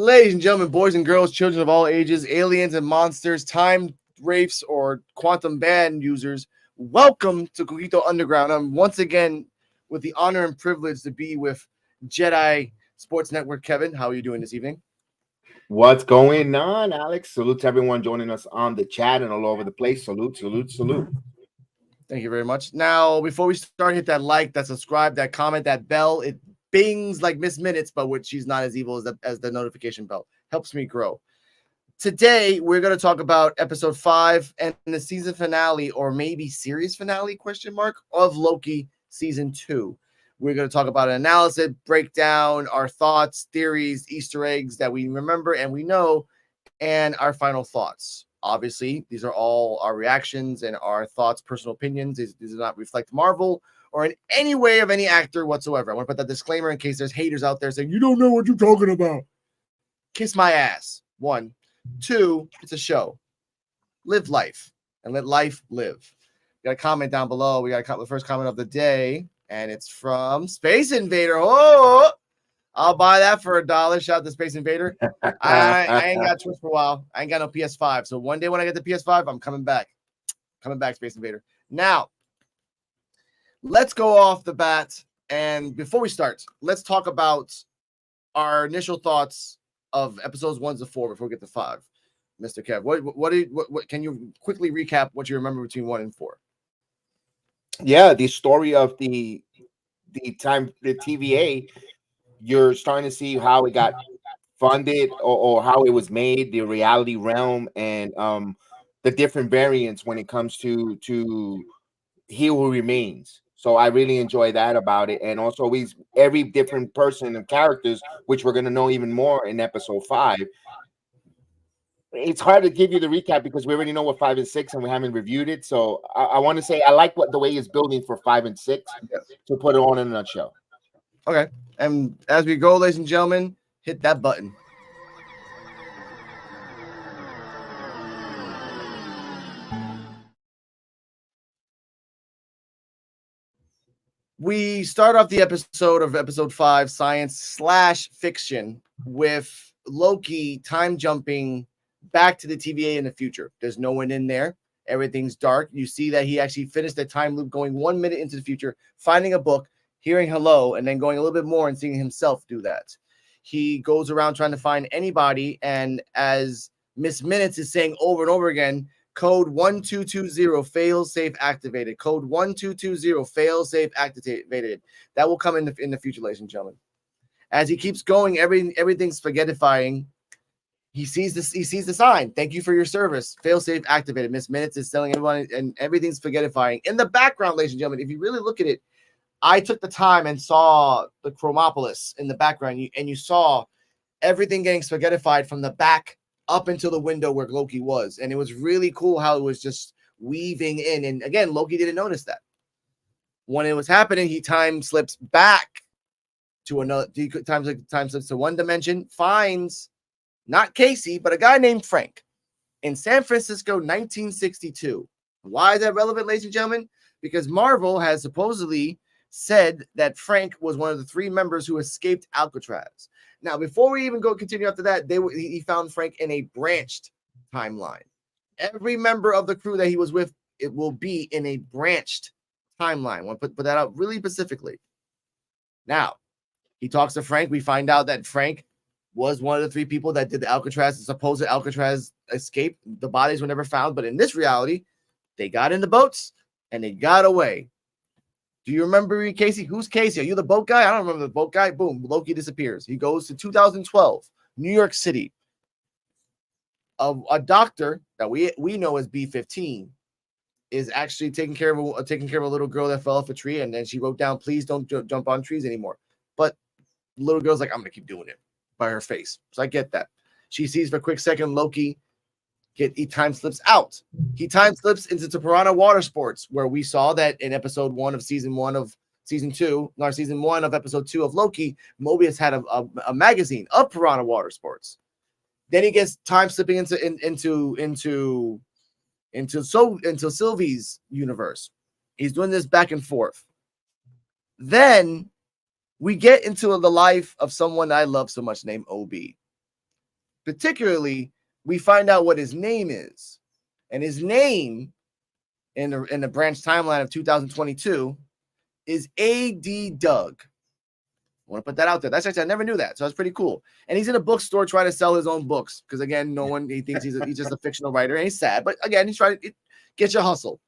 Ladies and gentlemen, boys and girls, children of all ages, aliens and monsters, time wraiths or quantum band users, welcome to Coquito Underground. I'm once again with the honor and privilege to be with Jedi Sports Network. Kevin, how are you doing this evening? What's going on, Alex? Salute to everyone joining us on the chat and all over the place. Salute, salute, salute. Thank you very much. Now, before we start, hit that like, that subscribe, that comment, that bell. It bings like Miss Minutes, but she's not as evil as the notification bell. Helps me grow. Today, we're going to talk about episode 5 and the season finale, or maybe series finale, question mark, of Loki season 2. We're going to talk about an analysis, breakdown, our thoughts, theories, Easter eggs that we remember and we know, and our final thoughts. Obviously, these are all our reactions and our thoughts, personal opinions. These do not reflect Marvel or in any way of any actor whatsoever. I want to put that disclaimer in case there's haters out there saying, you don't know what you're talking about. Kiss my ass. 1. 2, it's a show. Live life and let life live. We got a comment down below. We got the first comment of the day, and it's from Space Invader. Oh, I'll buy that for $1. Shout out to Space Invader. I ain't got Twitch for a while. I ain't got no PS5. So one day when I get the PS5, I'm coming back. Coming back, Space Invader. Now, let's go off the bat. And before we start, let's talk about our initial thoughts of episodes 1 to 4 before we get to 5. Mr. Kev, what can you quickly recap what you remember between 1 and 4? Yeah, the story of the TVA. You're starting to see how it got funded or how it was made, the reality realm, and the different variants when it comes to He Who Remains. So I really enjoy that about it, and also every different person and characters, which we're going to know even more in episode 5. It's hard to give you the recap because we already know what 5 and 6 and we haven't reviewed it. So I want to say I like the way it's building for 5 and 6 to put it on in a nutshell. Okay. And as we go, ladies and gentlemen, hit that button. We start off the episode 5, science/fiction, with Loki time jumping back to the TVA in the future. There's no one in there. Everything's dark. You see that he actually finished the time loop going 1 minute into the future, finding a book, hearing hello, and then going a little bit more and seeing himself do that. He goes around trying to find anybody, and as Miss Minutes is saying over and over again, code 1220 fail safe activated. Code 1220 fail safe activated. That will come in the future, ladies and gentlemen. As he keeps going, everything's spaghettifying. He sees the sign. Thank you for your service. Fail safe activated. Miss Minutes is telling everyone, and everything's spaghettifying. In the background, ladies and gentlemen, if you really look at it, I took the time and saw the Chromopolis in the background, and you saw everything getting spaghettified from the back up into the window where Loki was. And it was really cool how it was just weaving in. And again, Loki didn't notice that. When it was happening, he time slips back to another, time slips to one dimension, finds not Casey, but a guy named Frank in San Francisco, 1962. Why is that relevant, ladies and gentlemen? Because Marvel has supposedly said that Frank was one of the 3 members who escaped Alcatraz. Now, before we even continue after that, he found Frank in a branched timeline. Every member of the crew that he was with, it will be in a branched timeline. I want to put that out really specifically. Now, he talks to Frank. We find out that Frank was one of the 3 people that did the supposed Alcatraz escape. The bodies were never found, but in this reality, they got in the boats and they got away. Do you remember Casey? Who's Casey? Are you the boat guy? I don't remember the boat guy. Boom, Loki disappears. He goes to 2012, New York City. A doctor that we know as B15 is actually taking care of a little girl that fell off a tree, and then she wrote down, "Please don't jump on trees anymore." But the little girl's like, "I'm gonna keep doing it," by her face. So I get that. She sees for a quick second Loki. He time slips out. He time slips into Piranha Water Sports, where we saw that in episode 1 of season 1 of season 2, or season 1 of episode 2 of Loki, Mobius had a magazine of Piranha Water Sports. Then he gets time slipping into Sylvie's universe. He's doing this back and forth. Then we get into the life of someone I love so much named OB. particularly, we find out what his name is. And his name in the branch timeline of 2022 is A.D. Doug. I want to put that out there. That's actually, I never knew that. So that's pretty cool. And he's in a bookstore trying to sell his own books. Because again, he thinks he's just a fictional writer. And he's sad. But again, he's trying to get your hustle.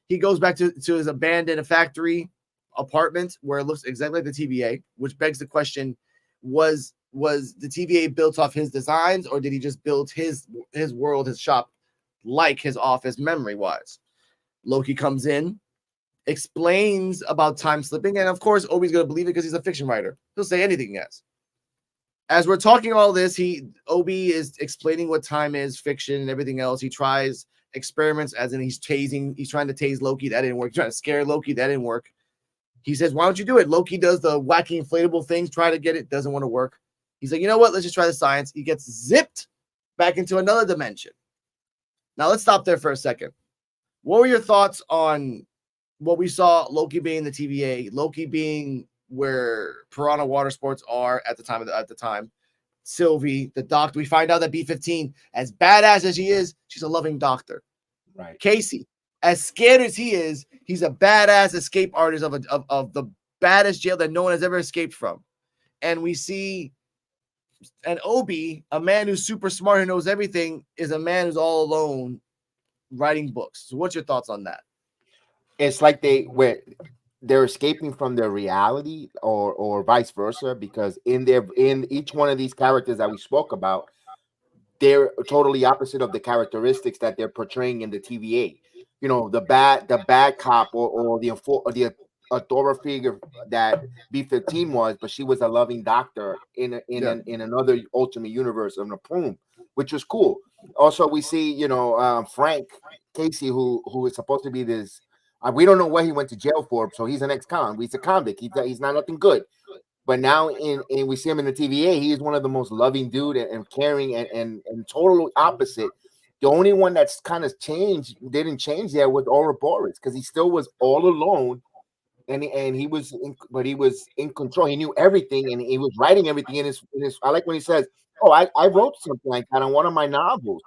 He goes back to his abandoned factory apartment where it looks exactly like the TVA, which begs the question, was the TVA built off his designs, or did he just build his world, his shop, like his office memory-wise? Loki comes in, explains about time slipping, and of course, Obi's going to believe it because he's a fiction writer. He'll say anything he has. As we're talking all this, Obi is explaining what time is, fiction, and everything else. He tries experiments, as in he's trying to tase Loki. That didn't work. He's trying to scare Loki. That didn't work. He says, why don't you do it? Loki does the wacky inflatable things, try to get it, doesn't want to work. He's like, you know what? Let's just try the science. He gets zipped back into another dimension. Now, let's stop there for a second. What were your thoughts on what we saw Loki being the TVA, Loki being where Piranha Water Sports are at the time? Sylvie, the doctor. We find out that B-15, as badass as she is, she's a loving doctor. Right. Casey, as scared as he is, he's a badass escape artist of the baddest jail that no one has ever escaped from. And we see an Obi, a man who's super smart and knows everything, is a man who's all alone writing books. So what's your thoughts on that? It's like they're escaping from their reality, or vice versa, because in each one of these characters that we spoke about, they're totally opposite of the characteristics that they're portraying in the TVA. You know, the bad cop or the authority figure that B-15 was, but she was a loving doctor in another ultimate universe of Napoom, which was cool. Also, we see Frank Casey, who is supposed to be this. We don't know what he went to jail for, so he's an ex-con. He's a convict. He's not nothing good. But now we see him in the TVA. He is one of the most loving dude and caring and totally opposite. The only one that's kind of didn't change there was Ouroboros, because he still was all alone, and he was in control. He knew everything, and he was writing everything in his. I like when he says, "Oh, I wrote something like that on one of my novels,"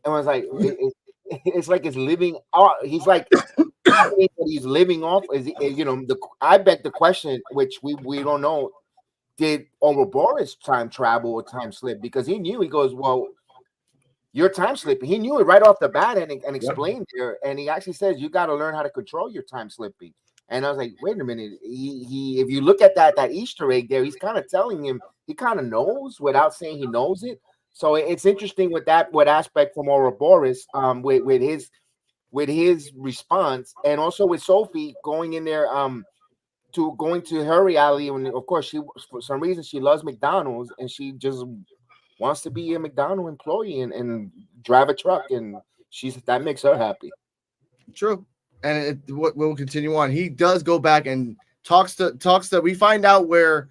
and I was like, it's like it's living. He's like. He's living off I bet the question, which we don't know, did Ouroboros time travel or time slip? Because he knew. He goes, well, you're time slipping. He knew it right off the bat and explained there. And he actually says you got to learn how to control your time slipping. And I was like, wait a minute. He if you look at that Easter egg there, he's kind of telling him he kind of knows without saying he knows it. So it's interesting with aspect from Ouroboros, with his response, and also with Sophie going in there going to her reality. And of course, she, for some reason, she loves McDonald's and she just wants to be a McDonald's employee and drive a truck, and that makes her happy. True. And we'll continue on. He does go back and talks to we find out where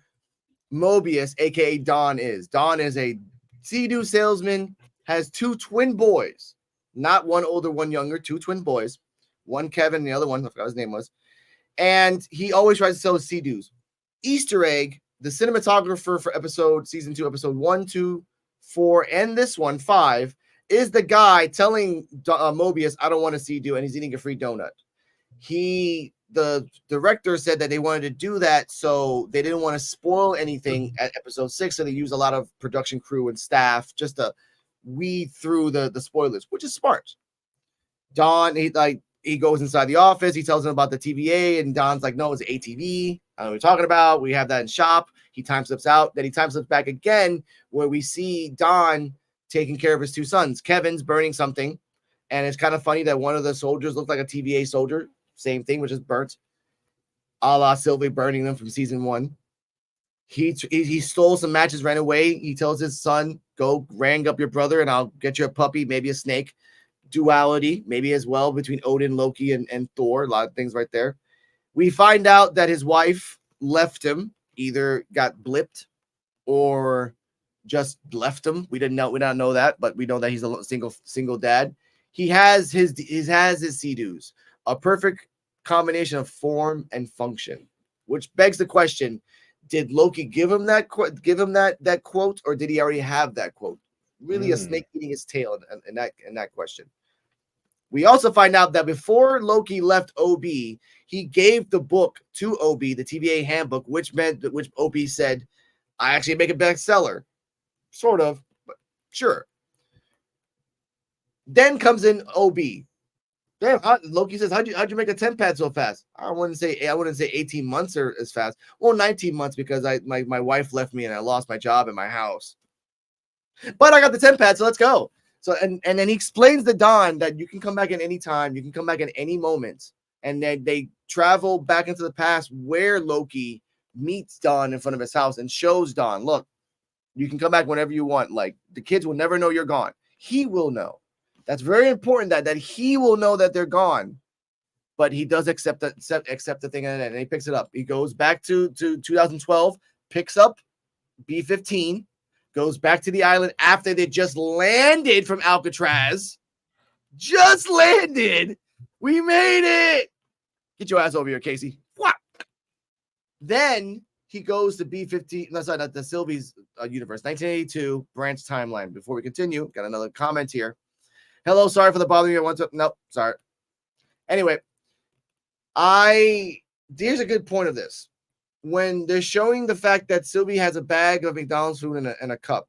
Mobius, aka Don, is. Don is a Sea-Doo salesman, has two twin boys. Not one older, one younger, two twin boys. One Kevin, the other one, I forgot his name was. And he always tries to sell his Sea-Doos. Easter egg, the cinematographer for season 2, episode 1, 2, 4, and this one, 5, is the guy telling Mobius, I don't want a Sea-Doo, and he's eating a free donut. The director said that they wanted to do that so they didn't want to spoil anything at episode 6, so they used a lot of production crew and staff just to weed through the spoilers, which is smart. Don, he goes inside the office, he tells him about the TVA, and Don's like, no, it's ATV. I don't know what you're talking about. We have that in shop. He time slips out. Then he time slips back again, where we see Don taking care of his two sons. Kevin's burning something, and it's kind of funny that one of the soldiers looked like a TVA soldier. Same thing, which is burnt. A la Sylvie burning them from season 1. He stole some matches, ran away. He tells his son, go rang up your brother and I'll get you a puppy, maybe a snake. Duality, maybe as well, between Odin, Loki, and Thor. A lot of things right there. We find out that his wife left him, either got blipped or just left him. We didn't know that, but we know that he's a single dad. He has his Sea-Doos, a perfect combination of form and function, which begs the question: did Loki give him that quote, or did he already have that quote? really a snake eating its tail in that question. We also find out that before Loki left OB, he gave the book to OB, the TVA handbook, which OB said, I actually make a bestseller. Sort of, but sure. Then comes in OB. Damn, Loki says, how'd you make a 10 pad so fast? I wouldn't say 18 months or as fast. Well, 19 months because my wife left me and I lost my job and my house. But I got the 10 pad, so let's go. So and then he explains to Don that you can come back at any time, you can come back at any moment. And then they travel back into the past where Loki meets Don in front of his house and shows Don, look, you can come back whenever you want. Like, the kids will never know you're gone. He will know. That's very important that he will know that they're gone. But he does accept the thing, and he picks it up. He goes back to 2012, picks up B-15, goes back to the island after they just landed from Alcatraz. Just landed. We made it. Get your ass over here, Casey. What? Then he goes to B-15. No, sorry, not the Sylvie's universe. 1982 branch timeline. Before we continue, got another comment here. Hello, sorry for the bothering you. Nope, sorry. Anyway, here's a good point of this. When they're showing the fact that Sylvie has a bag of McDonald's food and a cup.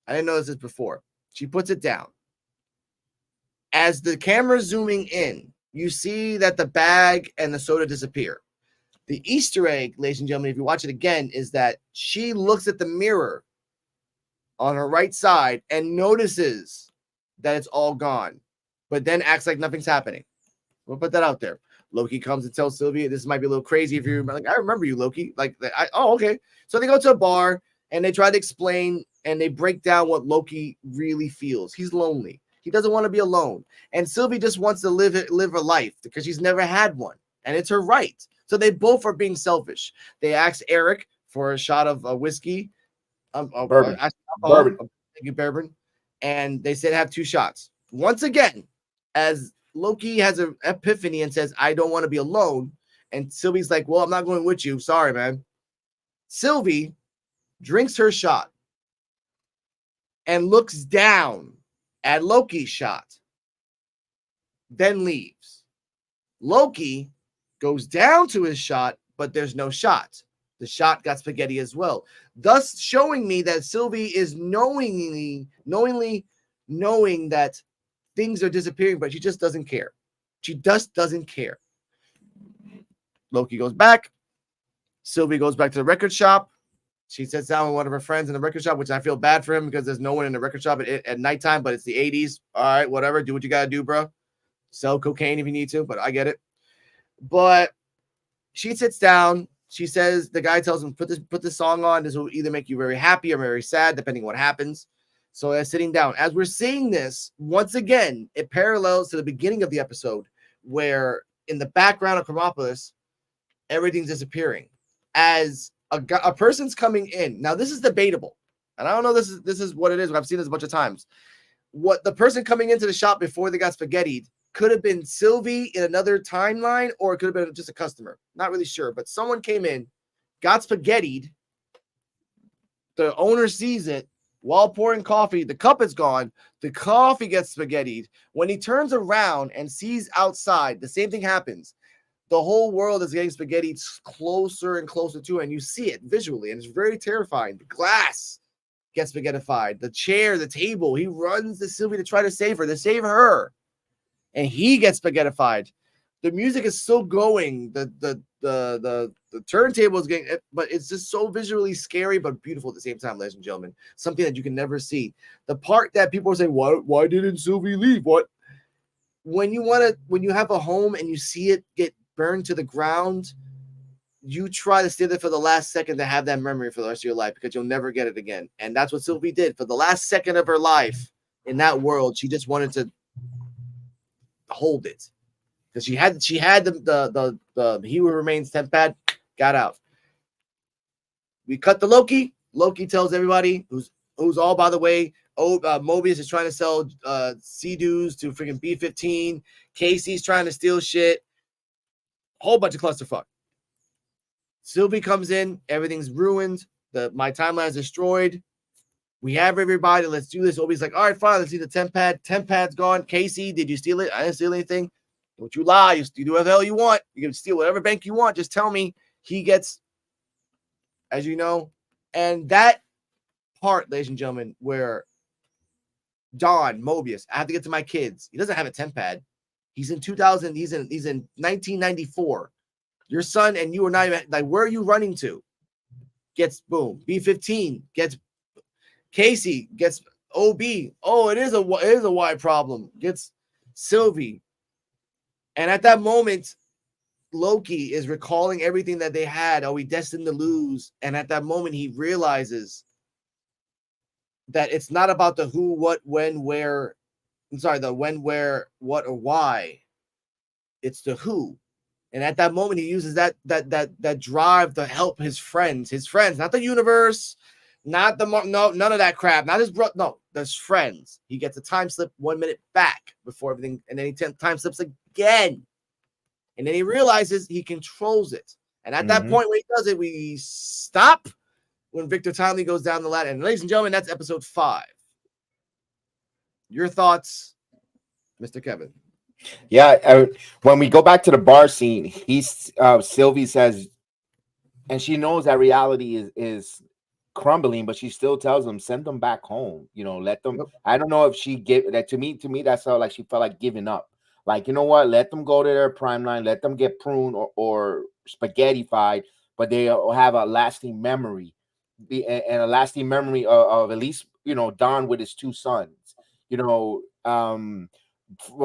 I didn't notice this before. She puts it down. As the camera's zooming in, you see that the bag and the soda disappear. The Easter egg, ladies and gentlemen, if you watch it again, is that she looks at the mirror on her right side and notices that it's all gone, but then acts like nothing's happening. We'll put that out there. Loki comes and tells Sylvie, this might be a little crazy if you're like, I remember you, Loki. Like, okay. So they go to a bar and they try to explain and they break down what Loki really feels. He's lonely. He doesn't want to be alone. And Sylvie just wants to live a life because she's never had one. And it's her right. So they both are being selfish. They ask Eric for a shot of whiskey. Bourbon. Bourbon. And they said have 2 shots. Once again, as Loki has an epiphany and says, I don't want to be alone. And Sylvie's like, well, I'm not going with you. Sorry, man. Sylvie drinks her shot and looks down at Loki's shot, then leaves. Loki goes down to his shot, but there's no shot. The shot got spaghetti as well, thus showing me that Sylvie is knowingly knowing that things are disappearing, but she just doesn't care. She just doesn't care. Loki goes back. Sylvie goes back to the record shop. She sits down with one of her friends in the record shop, which I feel bad for him because there's no one in the record shop at nighttime, but it's the 80s. All right, whatever. Do what you got to do, bro. Sell cocaine if you need to, but I get it. But she sits down. She says, the guy tells him, put this song on. This will either make you very happy or very sad, depending on what happens. So they're sitting down. As we're seeing this, once again, it parallels to the beginning of the episode where in the background of Chromopolis, everything's disappearing. As a person's coming in. Now, this is debatable. And I don't know this is what it is. I've seen this a bunch of times. What the person coming into the shop before they got spaghettied could have been Sylvie in another timeline, or it could have been just a customer. Not really sure. But someone came in, got spaghettied. The owner sees it while pouring coffee. The cup is gone. The coffee gets spaghettied. When he turns around and sees outside, the same thing happens. The whole world is getting spaghetti closer and closer to it, and you see it visually, and it's very terrifying. The glass gets spaghettified. The chair, the table. He runs to Sylvie to try to save her, and he gets spaghettified. The music is still going. The turntable is getting, but it's just so visually scary but beautiful at the same time, ladies and gentlemen. Something that you can never see. The part that people are saying, why didn't Sylvie leave? What? When you have a home and you see it get burned to the ground, you try to stay there for the last second to have that memory for the rest of your life because you'll never get it again. And that's what Sylvie did for the last second of her life in that world. She just wanted to hold it because she had the He Who Remains temp pad, got out. We cut to Loki. Loki tells everybody who's all, by the way, Mobius is trying to sell Sea-Doos to freaking B-15. Casey's trying to steal shit. Whole bunch of clusterfuck. Sylvie comes in. Everything's ruined. My timeline is destroyed. We have everybody. Let's do this. Obi's like, all right, fine. Let's see the temp pad. Temp pad's gone. Casey, did you steal it? I didn't steal anything. Don't you lie. You do whatever the hell you want. You can steal whatever bank you want. Just tell me. He gets, as you know, and that part, ladies and gentlemen, where Don Mobius, I have to get to my kids. He doesn't have a temp pad. He's in 2000. He's in 1994. Your son and you are not even like, where are you running to? Gets boom. B15 gets Casey gets OB. Oh, it is a Y problem. Gets Sylvie. And at that moment, Loki is recalling everything that they had. Are we destined to lose? And at that moment, he realizes that it's not about the who, what, when, where. I'm sorry, the when, where, what, or why. It's the who. And at that moment, he uses that drive to help his friends, not the universe, not the none of that crap, not his brother. No, there's friends. He gets a time slip 1 minute back before everything, and then he time slips again. And then he realizes he controls it. And at that point, when he does it, we stop when Victor Timely goes down the ladder. And ladies and gentlemen, that's episode 5. Your thoughts, Mr. Kevin? Yeah, when we go back to the bar scene, Sylvie says, and she knows that reality is crumbling, but she still tells them, send them back home. You know, let them. I don't know if she gave that to me. To me, that sounded like she felt like giving up. Like, you know what? Let them go to their prime line. Let them get pruned or spaghettified, but they'll have a lasting memory, and a lasting memory of at least, you know, Don with his 2 sons. You know,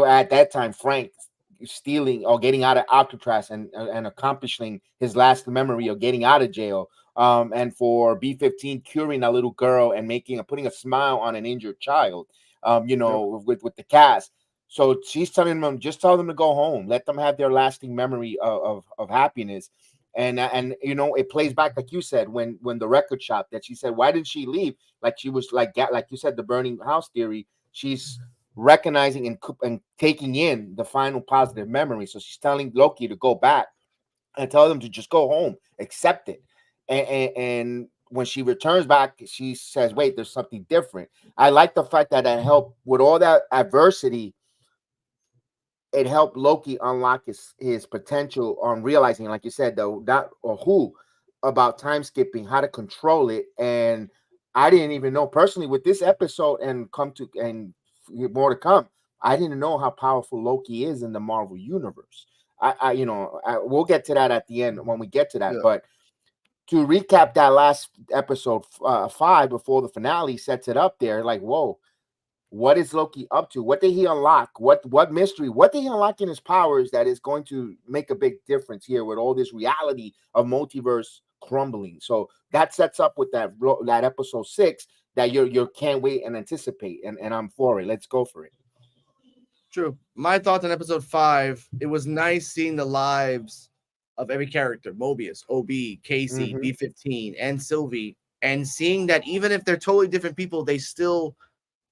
at that time, Frank stealing or getting out of Alcatraz and accomplishing his last memory of getting out of jail. And for B15 curing a little girl and putting a smile on an injured child. You know, with the cast. So she's telling them, just tell them to go home. Let them have their lasting memory of happiness. And you know, it plays back like you said when the record shop that she said, why didn't she leave? Like she was like you said, the burning house theory. She's recognizing and taking in the final positive memory. So she's telling Loki to go back and tell them to just go home, accept it. And when she returns back, she says, wait, there's something different. I like the fact that it helped with all that adversity. It helped Loki unlock his potential on realizing, like you said, though, that or who about time skipping, how to control it. And I didn't even know personally with this episode and more to come. I didn't know how powerful Loki is in the Marvel universe. We'll get to that at the end when we get to that. Yeah. But to recap that last episode 5 before the finale sets it up there, like, whoa, what is Loki up to? What did he unlock? What mystery? What did he unlock in his powers that is going to make a big difference here with all this reality of multiverse crumbling? So that sets up with that episode 6 that you can't wait and anticipate, and I'm for it. Let's go for it. True. My thoughts on episode 5, it was nice seeing the lives of every character, Mobius, OB, Casey, B15, and Sylvie, and seeing that even if they're totally different people, they still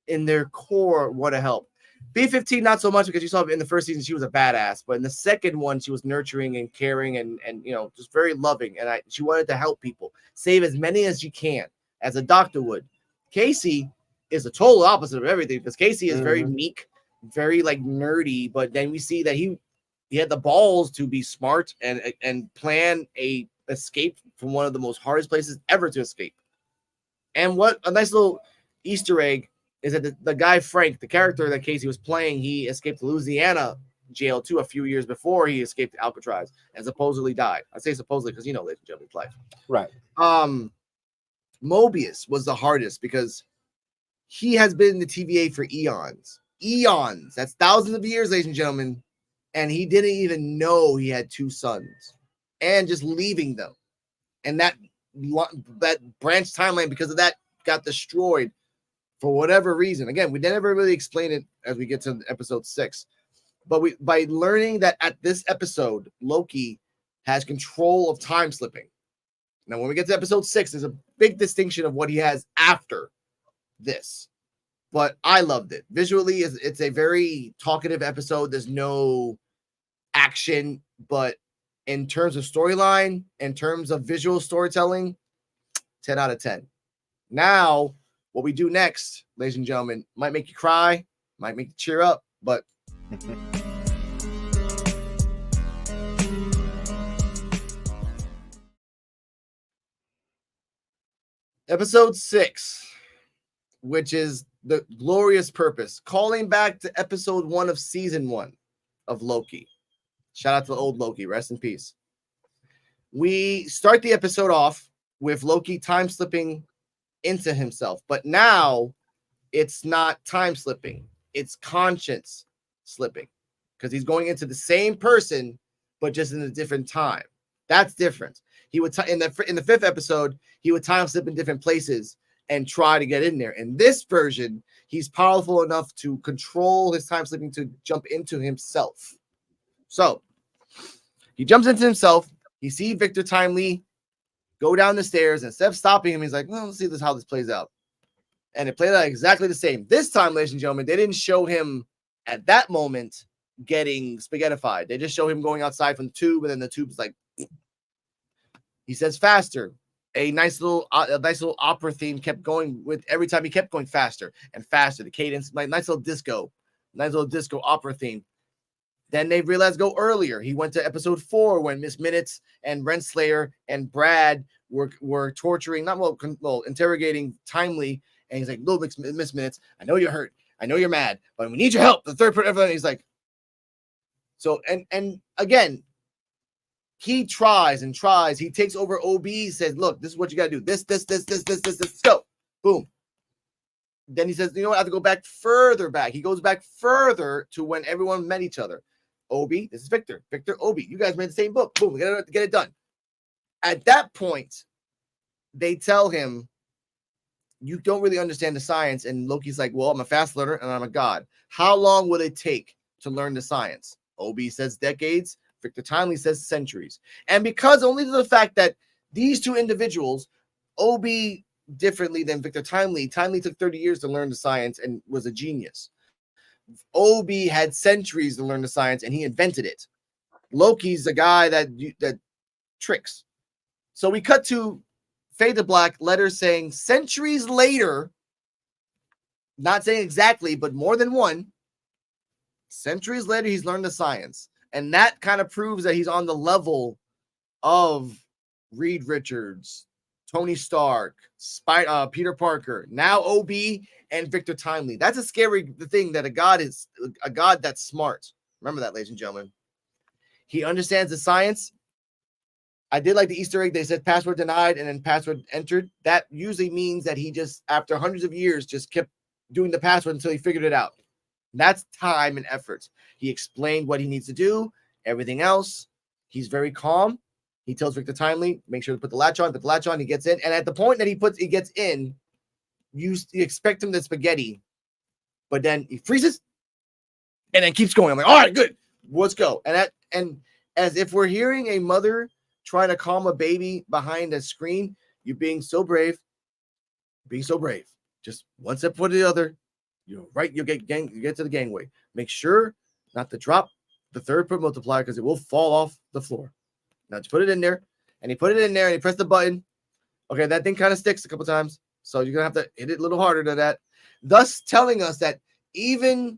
in their core want to help. B15 not so much, because you saw in the first season she was a badass, but in the second one she was nurturing and caring and you know, just very loving, and she wanted to help people, save as many as she can, as a doctor would. Casey is the total opposite of everything, because Casey is very meek, very like nerdy, but then we see that he had the balls to be smart and plan a escape from one of the most hardest places ever to escape. And what a nice little Easter egg is that the guy Frank, the character that Casey was playing, he escaped Louisiana jail too a few years before he escaped Alcatraz and supposedly died. I say supposedly because, you know, ladies and gentlemen, life. Right. Mobius was the hardest because he has been in the TVA for eons. Eons. That's thousands of years, ladies and gentlemen. And he didn't even know he had 2 sons, and just leaving them. And that branch timeline, because of that, got destroyed for whatever reason. Again, we never really explain it as we get to episode 6. But by learning that at this episode, Loki has control of time slipping. Now, when we get to episode 6, there's a big distinction of what he has after this. But I loved it. Visually, it's a very talkative episode. There's no action, but in terms of storyline, in terms of visual storytelling, 10 out of 10. Now, What we do next, ladies and gentlemen, might make you cry, might make you cheer up, but episode 6, which is the glorious purpose, calling back to episode 1 of season 1 of Loki. Shout out to the old Loki, rest in peace. We start the episode off with Loki time slipping into himself, but now it's not time slipping, it's conscience slipping, because he's going into the same person but just in a different time. That's different. He would in the 5th episode, he would time slip in different places and try to get in there. In this version, he's powerful enough to control his time slipping to jump into himself. So he jumps into himself. He sees Victor Timely go down the stairs, and instead of stopping him, he's like, well, let's see how this plays out. And it played out exactly the same. This time, ladies and gentlemen, they didn't show him at that moment getting spaghettified. They just show him going outside from the tube, and then the tube's like, he says faster. A nice little opera theme kept going with every time he kept going faster and faster. The cadence, like nice little disco opera theme. Then they realized go earlier. He went to episode 4 when Miss Minutes and Renslayer and Brad were torturing, interrogating Timely. And he's like, no, Miss Minutes, I know you're hurt. I know you're mad, but we need your help. The third person, he's like, so, and again, he tries and tries. He takes over OB, says, look, this is what you got to do. This, let's go. Boom. Then he says, you know what? I have to go back further back. He goes back further to when everyone met each other. Obi, this is Victor. Victor, Obi, you guys made the same book. Boom, we got to get it done. At that point, they tell him, you don't really understand the science. And Loki's like, well, I'm a fast learner and I'm a god. How long will it take to learn the science? Obi says decades. Victor Timely says centuries. And because only to the fact that these two individuals, Obi differently than Victor Timely took 30 years to learn the science and was a genius. Obi had centuries to learn the science and he invented it. Loki's a guy that tricks. So we cut to fade to black, letters saying centuries later, not saying exactly, but more than one. Centuries later, he's learned the science. And that kind of proves that he's on the level of Reed Richards, Tony Stark, Peter Parker, now OB, and Victor Timely. That's a scary thing, that a god is a god that's smart. Remember that, ladies and gentlemen. He understands the science. I did like the Easter egg. They said password denied and then password entered. That usually means that he just, after hundreds of years, just kept doing the password until he figured it out. That's time and effort. He explained what he needs to do. Everything else, he's very calm. He tells Victor Timely, make sure to put the latch on. He gets in. And at the point that he gets in, you expect him to spaghetti, but then he freezes and then keeps going. I'm like, all right, good. Let's go. And as if we're hearing a mother trying to calm a baby behind a screen, you're being so brave. Just one step for the other. You're right. You get to the gangway. Make sure not to drop the third foot multiplier because it will fall off the floor. Now just put it in there, and he put it in there, and he pressed the button. Okay, that thing kind of sticks a couple times, so you're gonna have to hit it a little harder than that. Thus telling us that even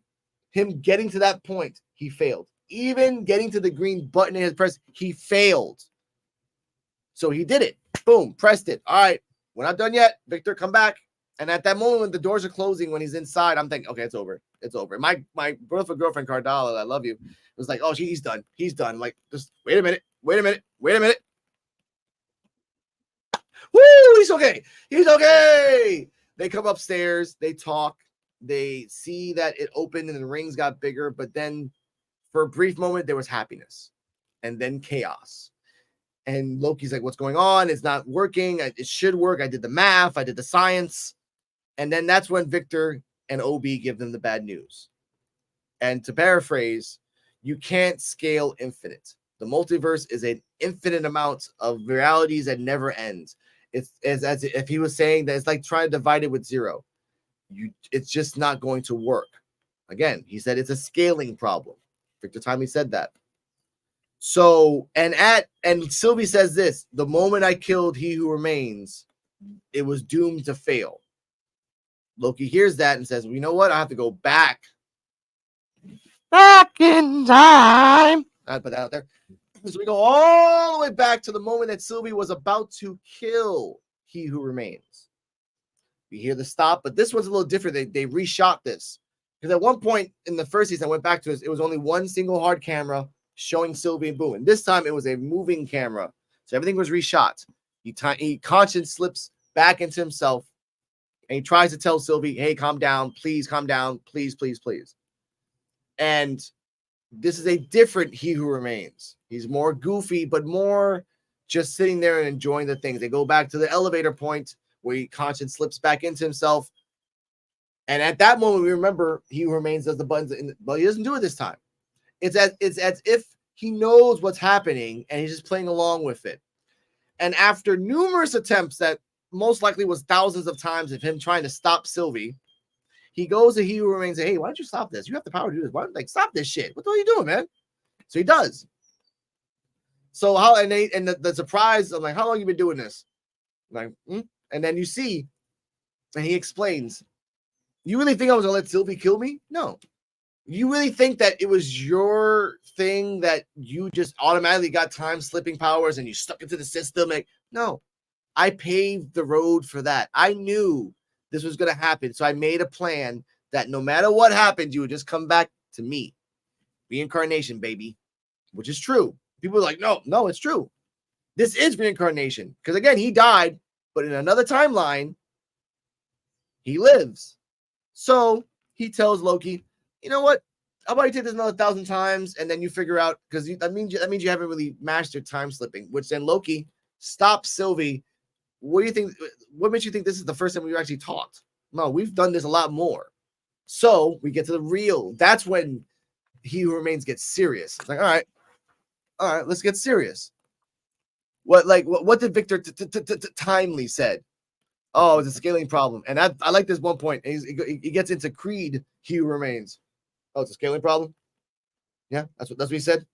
him getting to that point, he failed. Even getting to the green button in his press, he failed. So he did it. Boom, pressed it. All right, we're not done yet. Victor, come back. And at that moment, when the doors are closing, when he's inside, I'm thinking, okay, it's over. It's over. My girlfriend, Cardala, I love you, was like, oh, he's done. He's done. I'm like, just wait a minute. Woo, he's okay. They come upstairs. They talk. They see that it opened and the rings got bigger. But then for a brief moment, there was happiness. And then chaos. And Loki's like, what's going on? It's not working. It should work. I did the math. I did the science. And then that's when Victor and OB give them the bad news. And to paraphrase, you can't scale infinite. The multiverse is an infinite amount of realities that never ends. It's as if he was saying that it's like trying to divide it with 0. It's just not going to work. Again, he said it's a scaling problem. Victor Timely said that. So, and Sylvie says this, the moment I killed He Who Remains, it was doomed to fail. Loki hears that and says, well, you know what? I have to go back in time. I put that out there. So we go all the way back to the moment that Sylvie was about to kill He Who Remains. We hear the stop, but this one's a little different. They reshot this. Because at one point in the first season, I went back to it was only one single hard camera showing Sylvie and Boo. And this time it was a moving camera. So everything was reshot. He conscience slips back into himself. And he tries to tell Sylvie, hey, calm down. Please calm down. Please, please, please. And this is a different He Who Remains. He's more goofy, but more just sitting there and enjoying the things. They go back to the elevator point where he conscience slips back into himself. And at that moment, we remember He Who Remains does the buttons, but he doesn't do it this time. It's as if he knows what's happening and he's just playing along with it. And after numerous attempts that most likely was thousands of times of him trying to stop Sylvie, he goes to He Who Remains and says, hey, why don't you stop this? You have the power to do this. Why don't stop this shit? What the hell are you doing, man? So he does. So the surprise, I'm like, how long have you been doing this? I'm like, And then you see, and he explains, you really think I was gonna let Sylvie kill me? No. You really think that it was your thing that you just automatically got time slipping powers and you stuck into the system? Like, no. I paved the road for that. I knew this was going to happen. So I made a plan that no matter what happened, you would just come back to me. Reincarnation, baby. Which is true. People are like, no, it's true. This is reincarnation. Because again, he died, but in another timeline, he lives. So he tells Loki, you know what? How about you take this another 1,000 times and then you figure out, because that means you haven't really mastered time slipping, which then Loki stops Sylvie. What do you think? What makes you think this is the first time we actually talked? No, we've done this a lot more. So we get to the real. That's when He Who Remains gets serious. It's like, all right, let's get serious. What did Victor Timely said? Oh, it's a scaling problem. And I like this one point. He gets into Creed, He Who Remains. Oh, it's a scaling problem? Yeah, that's what he said.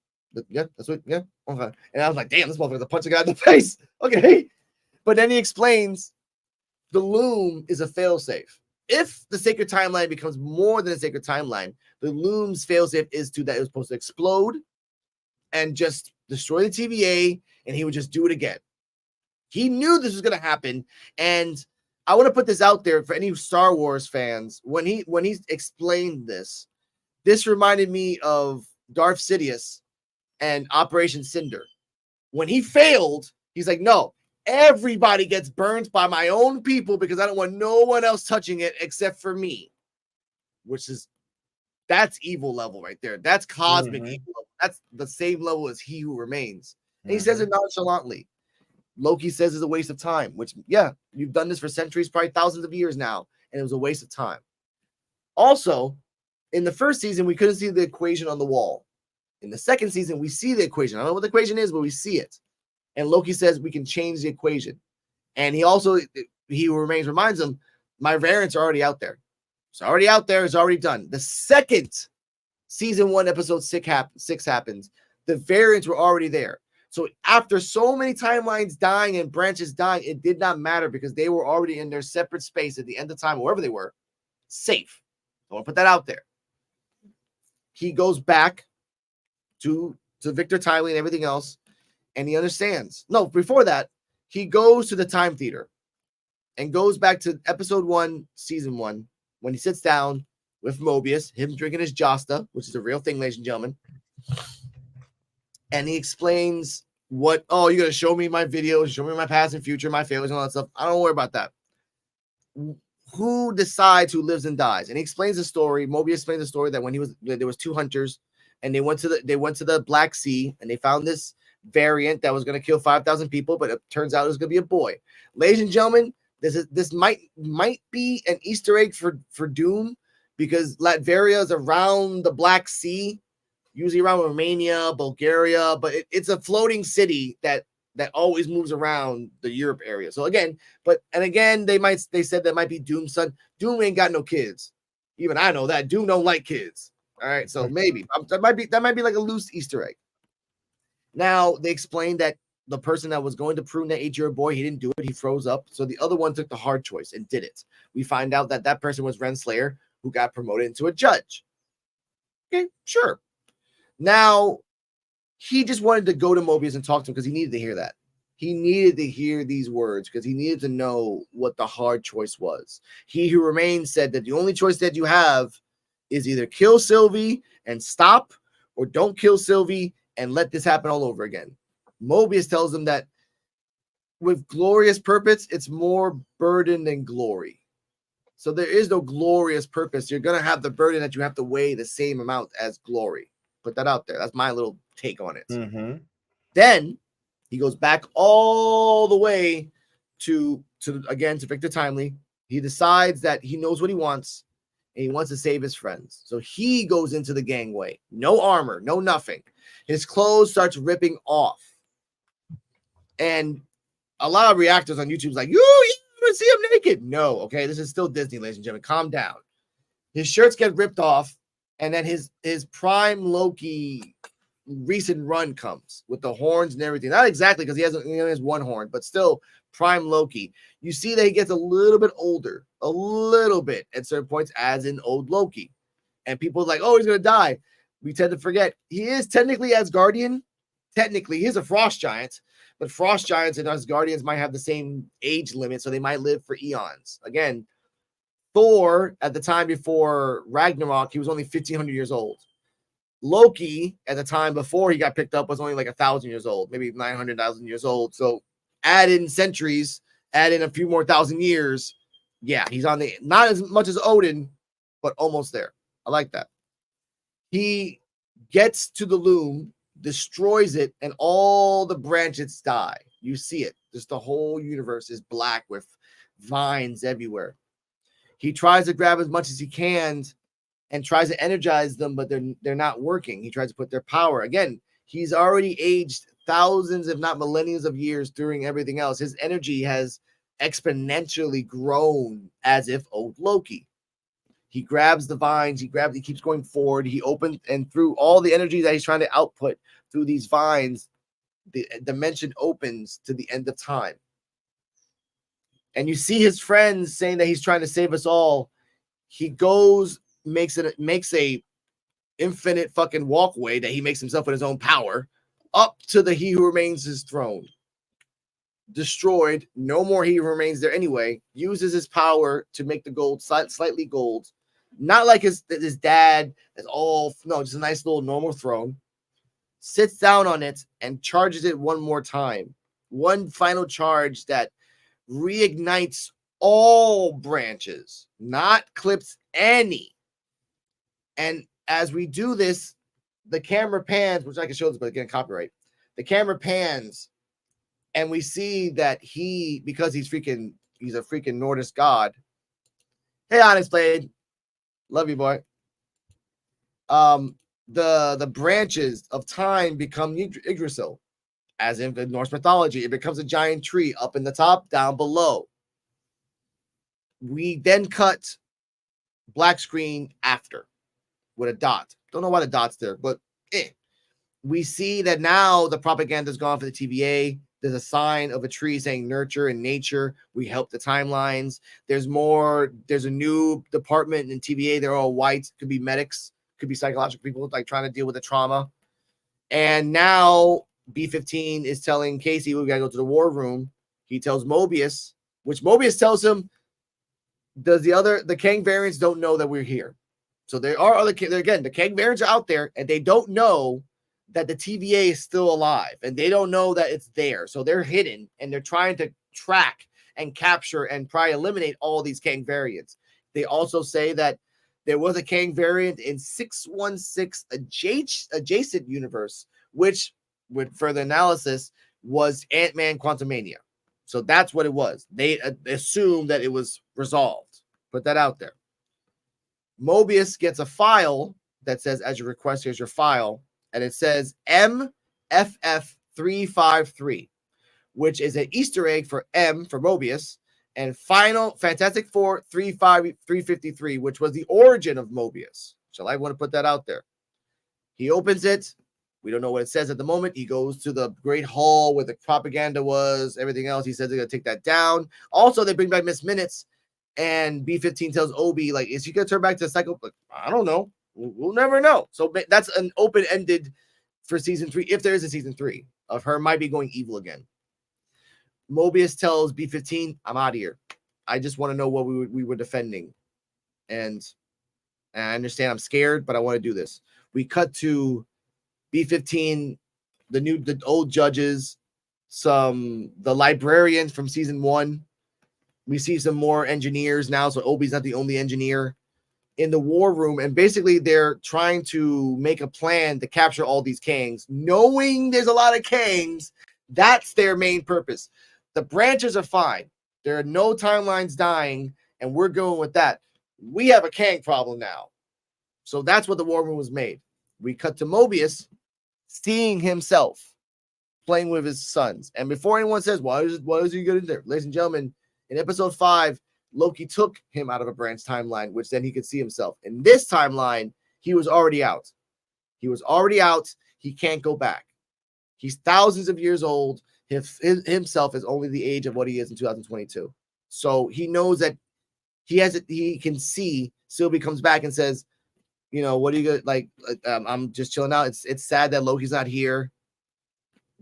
Yeah, that's what, yeah. Okay. And I was like, damn, this motherfucker's punch a guy in the face. Okay. But then he explains the loom is a failsafe. If the sacred timeline becomes more than a sacred timeline, the loom's failsafe is that it was supposed to explode and just destroy the TVA, and he would just do it again. He knew this was going to happen, and I want to put this out there for any Star Wars fans. When he explained this reminded me of Darth Sidious and Operation Cinder. When he failed, he's like, no, everybody gets burned by my own people because I don't want no one else touching it except for me. That's evil level right there. That's cosmic evil level. That's the same level as He Who Remains. And he says it nonchalantly. Loki says it's a waste of time, which, yeah, you've done this for centuries, probably thousands of years now, and it was a waste of time. Also, in the first season, we couldn't see the equation on the wall. In the second season, we see the equation. I don't know what the equation is, but we see it. And Loki says we can change the equation. And He Who Remains reminds him, my variants are already out there. It's already out there. It's already done. The second season 1, episode 6 happens, the variants were already there. So after so many timelines dying and branches dying, it did not matter because they were already in their separate space at the end of time, wherever they were, safe. I want to put that out there. He goes back to Victor Timely and everything else, and he understands. No, before that, he goes to the time theater and goes back to episode 1, season 1, when he sits down with Mobius, him drinking his Josta, which is a real thing, ladies and gentlemen. And he explains you're going to show me my videos, show me my past and future, my failures and all that stuff. I don't worry about that. Who decides who lives and dies? And he explains the story. Mobius explains the story that when there was 2 hunters and they went to the Black Sea and they found this variant that was going to kill 5,000 people, but it turns out it was going to be a boy. Ladies and gentlemen, this might be an Easter egg for Doom, because Latveria is around the Black Sea, usually around Romania, Bulgaria, but it's a floating city that always moves around the Europe area. So again, they said that might be Doom's son. Doom ain't got no kids. Even I know that. Doom don't like kids. All right, so maybe that might be like a loose Easter egg. Now they explained that the person that was going to prune that 8-year-old boy, he didn't do it. He froze up. So the other one took the hard choice and did it. We find out that that person was Renslayer, who got promoted into a judge. Okay, sure. Now, he just wanted to go to Mobius and talk to him because he needed to hear that. He needed to hear these words because he needed to know what the hard choice was. He who remains said that the only choice that you have is either kill Sylvie and stop, or don't kill Sylvie and let this happen all over again. Mobius tells him that with glorious purpose, it's more burden than glory. So there is no glorious purpose. You're going to have the burden that you have to weigh the same amount as glory. Put that out there. That's my little take on it. Mm-hmm. Then he goes back all the way to Victor Timely. He decides that he knows what he wants, and he wants to save his friends. So he goes into the gangway. No armor, no nothing. His clothes starts ripping off. And a lot of reactors on YouTube's like, you want to see him naked? No, okay? This is still Disney, ladies and gentlemen. Calm down. His shirts get ripped off, and then his prime Loki recent run comes with the horns and everything. Not exactly, because he only has one horn, but still prime Loki. You see that he gets a little bit older, a little bit at certain points, as in old Loki. And people are like, oh, he's going to die. We tend to forget he is technically Asgardian. Technically, he's a frost giant, but frost giants and Asgardians might have the same age limit, so they might live for eons. Again, Thor, at the time before Ragnarok, he was only 1,500 years old. Loki, at the time before he got picked up, was only like 1,000 years old, maybe 900,000 years old. So add in centuries, add in a few more thousand years. Yeah, he's on the, not as much as Odin, but almost there. I like that. He gets to the loom, destroys it, and all the branches die. You see it. Just the whole universe is black with vines everywhere. He tries to grab as much as he can and tries to energize them, but they're not working. He tries to put their power. Again, he's already aged thousands, if not millenniums of years during everything else. His energy has exponentially grown as if old Loki. He grabs the vines, he keeps going forward. He opens, and through all the energy that he's trying to output through these vines, the dimension opens to the end of time. And you see his friends saying that he's trying to save us all. He goes, makes a infinite fucking walkway that he makes himself with his own power up to the He Who Remains his throne. Destroyed. No more He Who Remains there anyway. Uses his power to make the gold slightly gold. Not like his dad is all, no, just a nice little normal throne. Sits down on it and charges it one more time. One final charge that reignites all branches, not clips any. And as we do this, the camera pans, which I can show this, but again, copyright. The camera pans, and we see that because he's a freaking Nordic god. Hey, Honest Blade. Love you, boy. The branches of time become Xristo, as in the Norse mythology. It becomes a giant tree up in the top, down below. We then cut black screen after with a dot. Don't know why the dot's there, but we see that now the propaganda's gone for the TVA. There's a sign of a tree saying nurture and nature. We help the timelines. There's a new department in TVA. They're all white. Could be medics, could be psychological people like trying to deal with the trauma. And now B-15 is telling Casey, we gotta go to the war room. He tells Mobius, which Mobius tells him, the Kang variants don't know that we're here. So there are other, again, the Kang variants are out there, and they don't know that the TVA is still alive, and they don't know that it's there. So they're hidden, and they're trying to track and capture and probably eliminate all these Kang variants. They also say that there was a Kang variant in 616 adjacent universe, which, with further analysis, was Ant-Man Quantumania. So that's what it was. They assumed that it was resolved. Put that out there. Mobius gets a file that says, as your request, here's your file. And it says MFF353, which is an Easter egg for M for Mobius, and final Fantastic Four 353, which was the origin of Mobius. So I want to put that out there. He opens it. We don't know what it says at the moment. He goes to the Great Hall where the propaganda was, everything else. He says they're going to take that down. Also, they bring back Miss Minutes, and B-15 tells Obi, like, is he going to turn back to the cycle? Like, I don't know. We'll never know. So that's an open-ended for season 3, if there is a season 3 of her might be going evil again. Mobius tells B-15, I'm out of here. I just want to know what we were defending. And I understand I'm scared, but I want to do this. We cut to B-15, the old judges, the librarians from season 1. We see some more engineers now, so Obi's not the only engineer in the war room, and basically they're trying to make a plan to capture all these Kangs, knowing there's a lot of Kangs. That's their main purpose. The branches are fine. There are no timelines dying, and we're going with that. We have a Kang problem now. So that's what the war room was made. We cut to Mobius seeing himself playing with his sons. And before anyone says, why is he getting there? Ladies and gentlemen, in episode 5, Loki took him out of a branch timeline, which then he could see himself. In this timeline, he was already out. He was already out. He can't go back. He's thousands of years old. Himself is only the age of what he is in 2022. So he knows that he can see. Sylvie comes back and says, you know, what are you gonna like? I'm just chilling out. It's sad that Loki's not here.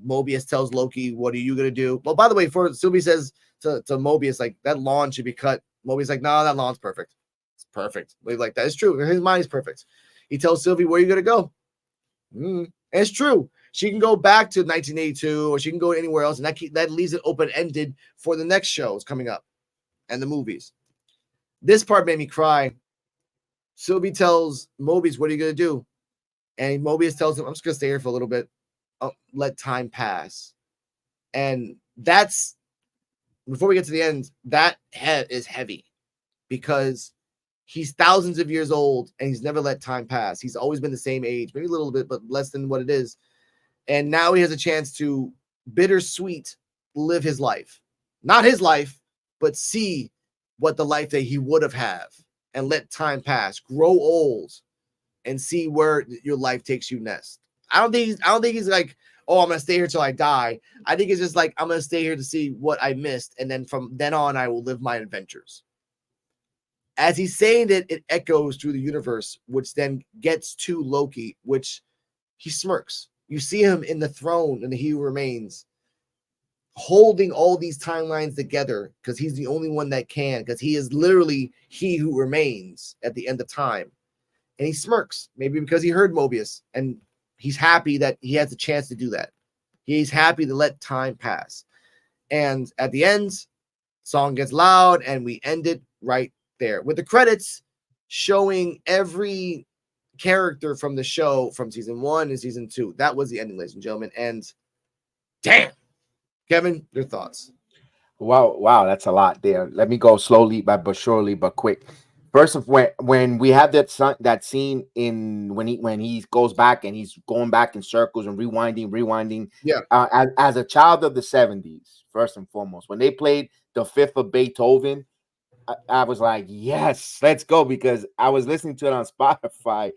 Mobius tells Loki, what are you gonna do? Well, by the way, for Sylvie says to Mobius, like, that lawn should be cut. Mobius like, no, that lawn's perfect. It's perfect. Like, that is true. His mind is perfect. He tells Sylvie, where are you gonna go? And it's true. She can go back to 1982, or she can go anywhere else, and that leaves it open-ended for the next shows coming up and the movies. This part made me cry. Sylvie tells Mobius, what are you gonna do? And Mobius tells him, I'm just gonna stay here for a little bit. Let time pass. And that's, before we get to the end, that head is heavy because he's thousands of years old and he's never let time pass. He's always been the same age, maybe a little bit, but less than what it is. And now he has a chance to bittersweet live his life. Not his life, but see what the life that he would have and let time pass, grow old, and see where your life takes you next. I don't think he's like, oh, I'm gonna stay here till I die. I think it's just like, I'm gonna stay here to see what I missed, and then from then on, I will live my adventures. As he's saying it, it echoes through the universe, which then gets to Loki, which he smirks. You see him in the throne, and He Who Remains, holding all these timelines together because he's the only one that can, because he is literally He Who Remains at the end of time. And he smirks, maybe because he heard Mobius, and he's happy that he has a chance to do that. He's happy to let time pass. And at the end, song gets loud, and we end it right there with the credits showing every character from the show from season 1 and season 2. That was the ending, ladies and gentlemen. And damn, Kevin, your thoughts? Wow, that's a lot there. Let me go slowly, but surely, but quick. First of when we have that scene in when he goes back and he's going back in circles and rewinding. Yeah. As a child of the 70s, first and foremost, when they played the Fifth of Beethoven, I was like, yes, let's go, because I was listening to it on Spotify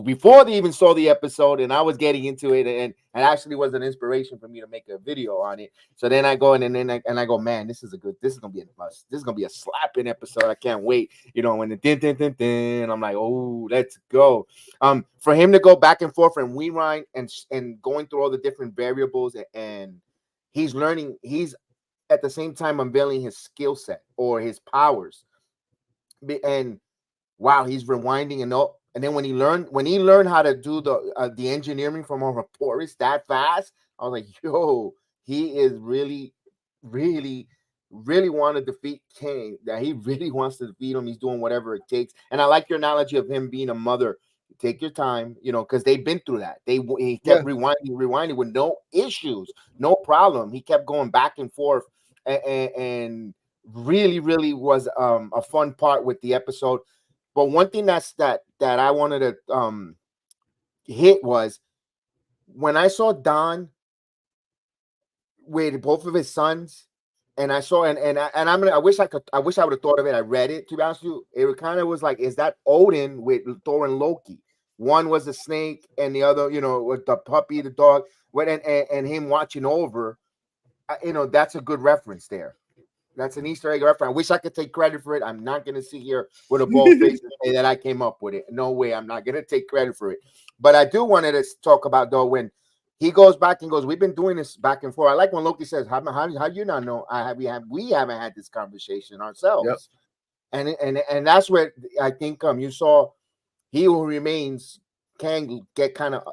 before they even saw the episode, and I was getting into it, and actually was an inspiration for me to make a video on it. So then I go and I go, man, this is gonna be a must. This is gonna be a slapping episode. I can't wait. You know, when the din, I'm like, oh, let's go. For him to go back and forth and rewind and going through all the different variables, and he's learning. He's at the same time unveiling his skill set or his powers, and wow, he's rewinding and then when he learned how to do the engineering from a raporist that fast, I was like, yo, he is really want to defeat Kang. That he really wants to defeat him. He's doing whatever it takes. And I like your analogy of him being a mother. Take your time, you know, because they've been through that. He kept rewinding with no issues, no problem. He kept going back and forth, and really was a fun part with the episode. But one thing that I wanted to hit was when I saw Don with both of his sons, and I saw I wish I would have thought of it. I read it, to be honest with you. It kind of was like, is that Odin with Thor and Loki? one was a snake and the other, with the puppy, the dog, and him watching over, that's a good reference there. That's an Easter egg reference. I wish I could take credit for it. I'm not going to sit here with a bold face and say that I came up with it. No way. I'm not going to take credit for it. But I do want to talk about, though, when he goes back and goes, we've been doing this back and forth. I like when Loki says, how you not know? We haven't had this conversation ourselves. Yep. And that's where I think you saw He Who Remains can get kind of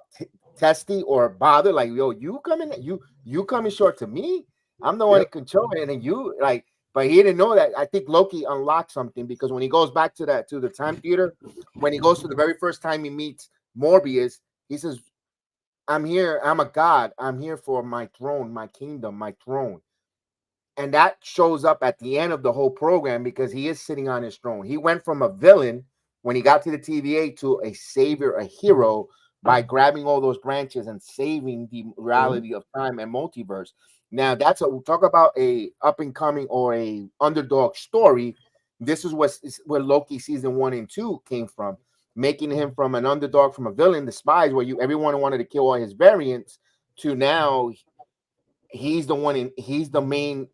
testy or bothered. Like, yo, you coming short to me? I'm the one that controlling it, and you like. But he didn't know that. I think Loki unlocked something, because when he goes back to the time theater, when he goes to the very first time he meets Morbius, he says, I'm here. I'm a god. I'm here for my throne, my kingdom, my throne. And that shows up at the end of the whole program, because he is sitting on his throne. He went from a villain when he got to the TVA to a savior, a hero, by grabbing all those branches and saving the reality of time and multiverse. Now, talk about a up and coming or a underdog story. This is where Loki season 1 and 2 came from, making him from an underdog, from a villain, the spies, where everyone wanted to kill all his variants, to now he's the main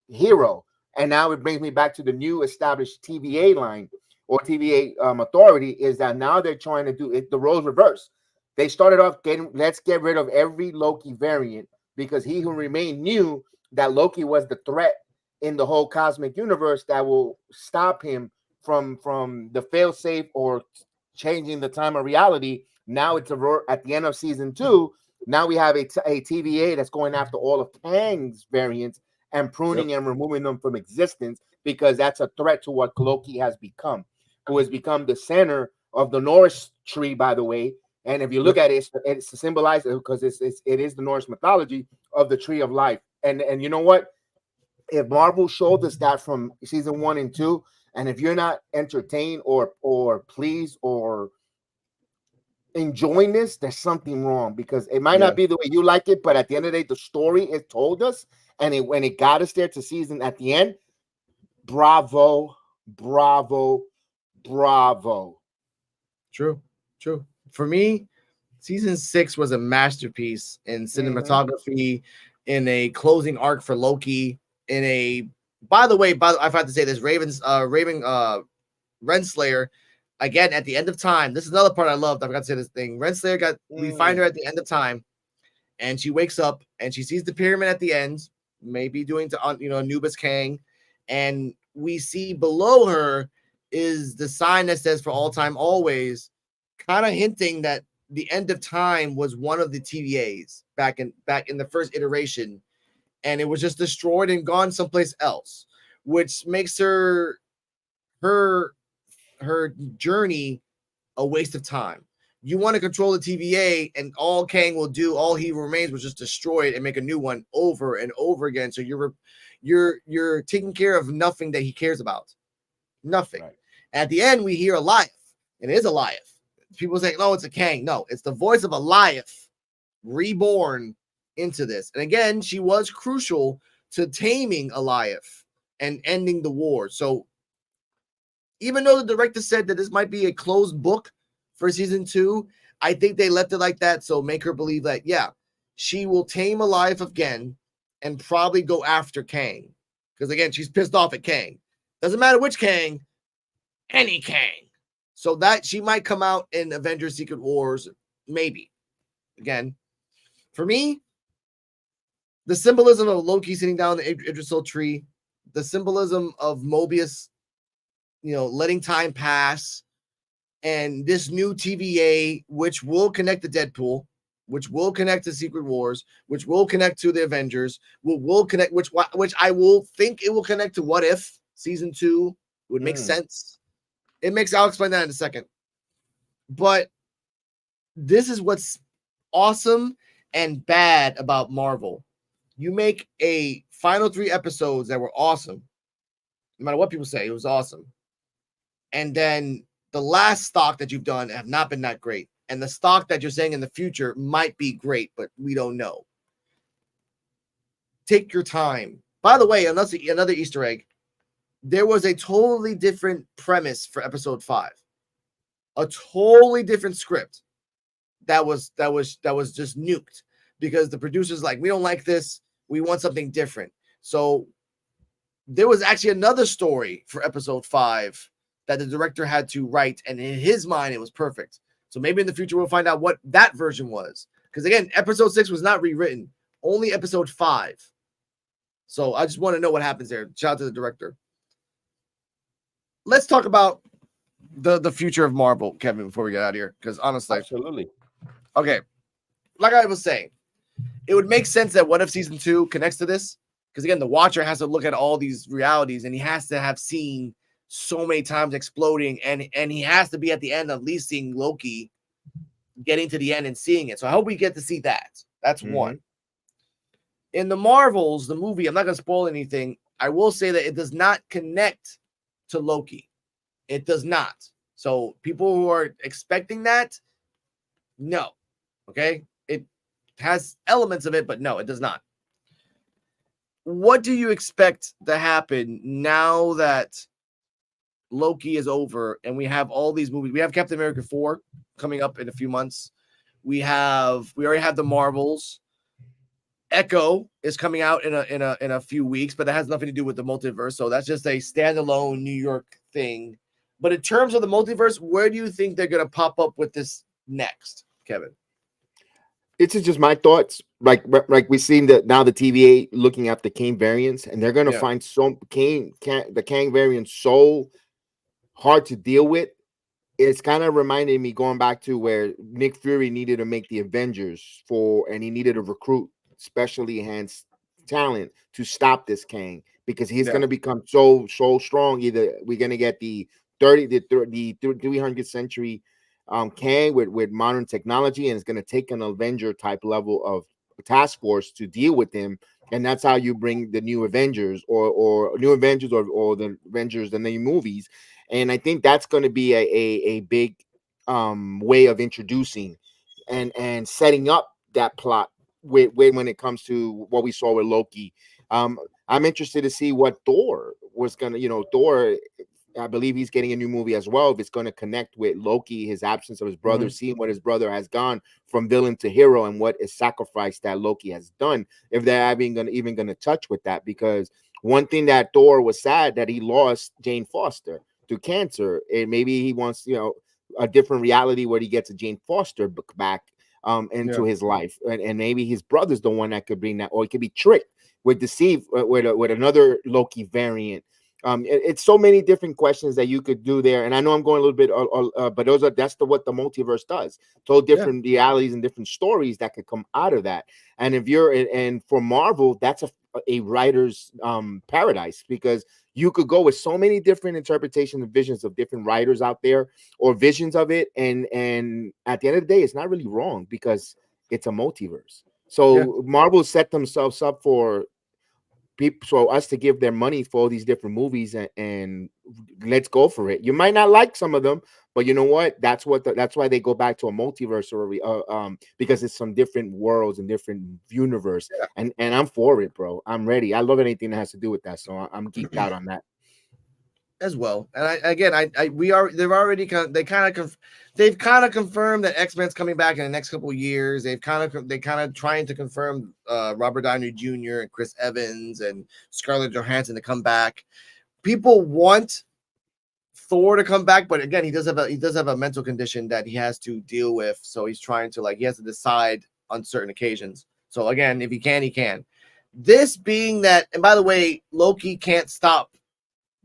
hero. And now it brings me back to the new established TVA line, or TVA authority, is that now they're trying to do it the roles reverse. They started off let's get rid of every Loki variant, because He Who Remained knew that Loki was the threat in the whole cosmic universe that will stop him from the failsafe or changing the time of reality. Now it's at the end of season 2. Now we have a TVA that's going after all of Kang's variants and pruning and removing them from existence, because that's a threat to what Loki has become, who has become the center of the Norse tree, by the way. And if you look at it, it's symbolized, because it is the Norse mythology of the tree of life. And you know what? If Marvel showed us that from season 1 and 2, and if you're not entertained or pleased or enjoying this, there's something wrong, because it might not be the way you like it, but at the end of the day, the story it told us, and when it got us there to season at the end, bravo. True. For me, season 6 was a masterpiece in cinematography, in a closing arc for Loki, by the way, I've had to say this, Renslayer, again, at the end of time. This is another part I loved. I forgot to say this thing. Renslayer we find her at the end of time, and she wakes up and she sees the pyramid at the end, maybe doing to Anubis Kang, and we see below her is the sign that says "For all time, always," kind of hinting that the end of time was one of the TVAs back in the first iteration, and it was just destroyed and gone someplace else, which makes her journey a waste of time. You want to control the TVA, and all Kang will do, all He Remains, was just destroy it and make a new one over and over again. So you're taking care of nothing that he cares about. Nothing. Right. At the end, we hear Eliath, and it is Eliath. People say, "No, it's a Kang." No, it's the voice of Eliath reborn into this. And again, she was crucial to taming Eliath and ending the war. So even though the director said that this might be a closed book for season 2, I think they left it like that. So make her believe that, she will tame Eliath again and probably go after Kang. Because again, she's pissed off at Kang. Doesn't matter which Kang, any Kang. So that she might come out in Avengers Secret Wars, maybe. Again, for me, the symbolism of Loki sitting down the Xristo tree, the symbolism of Mobius, letting time pass, and this new TVA, which will connect to Deadpool, which will connect to Secret Wars, which will connect to the Avengers, will connect, which I will think it will connect to What If season 2. It would make sense. I'll explain that in a second. But this is what's awesome and bad about Marvel. You make a final 3 episodes that were awesome. No matter what people say, it was awesome. And then the last stock that you've done have not been that great. And the stock that you're saying in the future might be great, but we don't know. Take your time. By the way, another Easter egg. There was a totally different premise for episode 5. a totally different script that was just nuked because the producers like, we don't like this, we want something different. So there was actually another story for episode 5 that the director had to write, and in his mind it was perfect. So maybe in the future we'll find out what that version was, because again, episode 6 was not rewritten, only episode 5. So I just want to know what happens there. Shout out to the director. Let's talk about the future of Marvel, Kevin, before we get out of here, because honestly, absolutely. Okay, like I was saying, it would make sense that What If Season 2 connects to this, because again, the Watcher has to look at all these realities, and he has to have seen so many times exploding, and he has to be at the end of at least seeing Loki getting to the end and seeing it. So I hope we get to see that. That's one. In the Marvels, the movie, I'm not going to spoil anything. I will say that it does not connect to Loki. It does not. So people who are expecting that, no. Okay? It has elements of it, but no, it does not. What do you expect to happen now that Loki is over and we have all these movies? We have Captain America 4 coming up in a few months. We already have the Marvels. Echo is coming out in a few weeks, but that has nothing to do with the multiverse. So that's just a standalone New York thing. But in terms of the multiverse, where do you think they're going to pop up with this next, Kevin? It's just my thoughts. Like we seen that now the TVA looking at the Kang variants, and they're gonna find the Kang variant so hard to deal with. It's kind of reminding me going back to where Nick Fury needed to make the Avengers and he needed to recruit specially enhanced talent to stop this Kang, because he's going to become so strong. Either we're going to get the 300th century Kang with modern technology, and it's going to take an Avenger type level of task force to deal with him, and that's how you bring the new Avengers or the Avengers, the new movies. And I think that's going to be a big way of introducing and setting up that plot when it comes to what we saw with Loki. I'm interested to see what Thor was going to, Thor, I believe he's getting a new movie as well. If it's going to connect with Loki, his absence of his brother, seeing what his brother has gone from villain to hero, and what is sacrifice that Loki has done. If they're even going to touch with that, because one thing that Thor was sad that he lost Jane Foster to cancer, and maybe he wants a different reality where he gets a Jane Foster back into his life, and maybe his brother's the one that could bring that, or he could be tricked with with another Loki variant. It's so many different questions that you could do there, and I know I'm going a little bit, but that's what the multiverse does. So different realities and different stories that could come out of that. And and for Marvel, that's a writer's paradise, because you could go with so many different interpretations and visions of different writers out there, or visions of it, and at the end of the day, it's not really wrong because it's a multiverse. So Marvel set themselves up for people, so us to give their money for all these different movies, and let's go for it. You might not like some of them, but you know what? That's why they go back to a multiverse, or because it's some different worlds and different universe. And I'm for it, bro. I'm ready. I love anything that has to do with that, so I'm geeked out on that as well. And they've kind of confirmed that X-Men's coming back in the next couple of years. They kind of trying to confirm Robert Downey Jr. and Chris Evans and Scarlett Johansson to come back. People want Thor to come back, but again, he does have a mental condition that he has to deal with. So he's trying to he has to decide on certain occasions. So again, if he can, he can. This being that, and by the way, Loki can't stop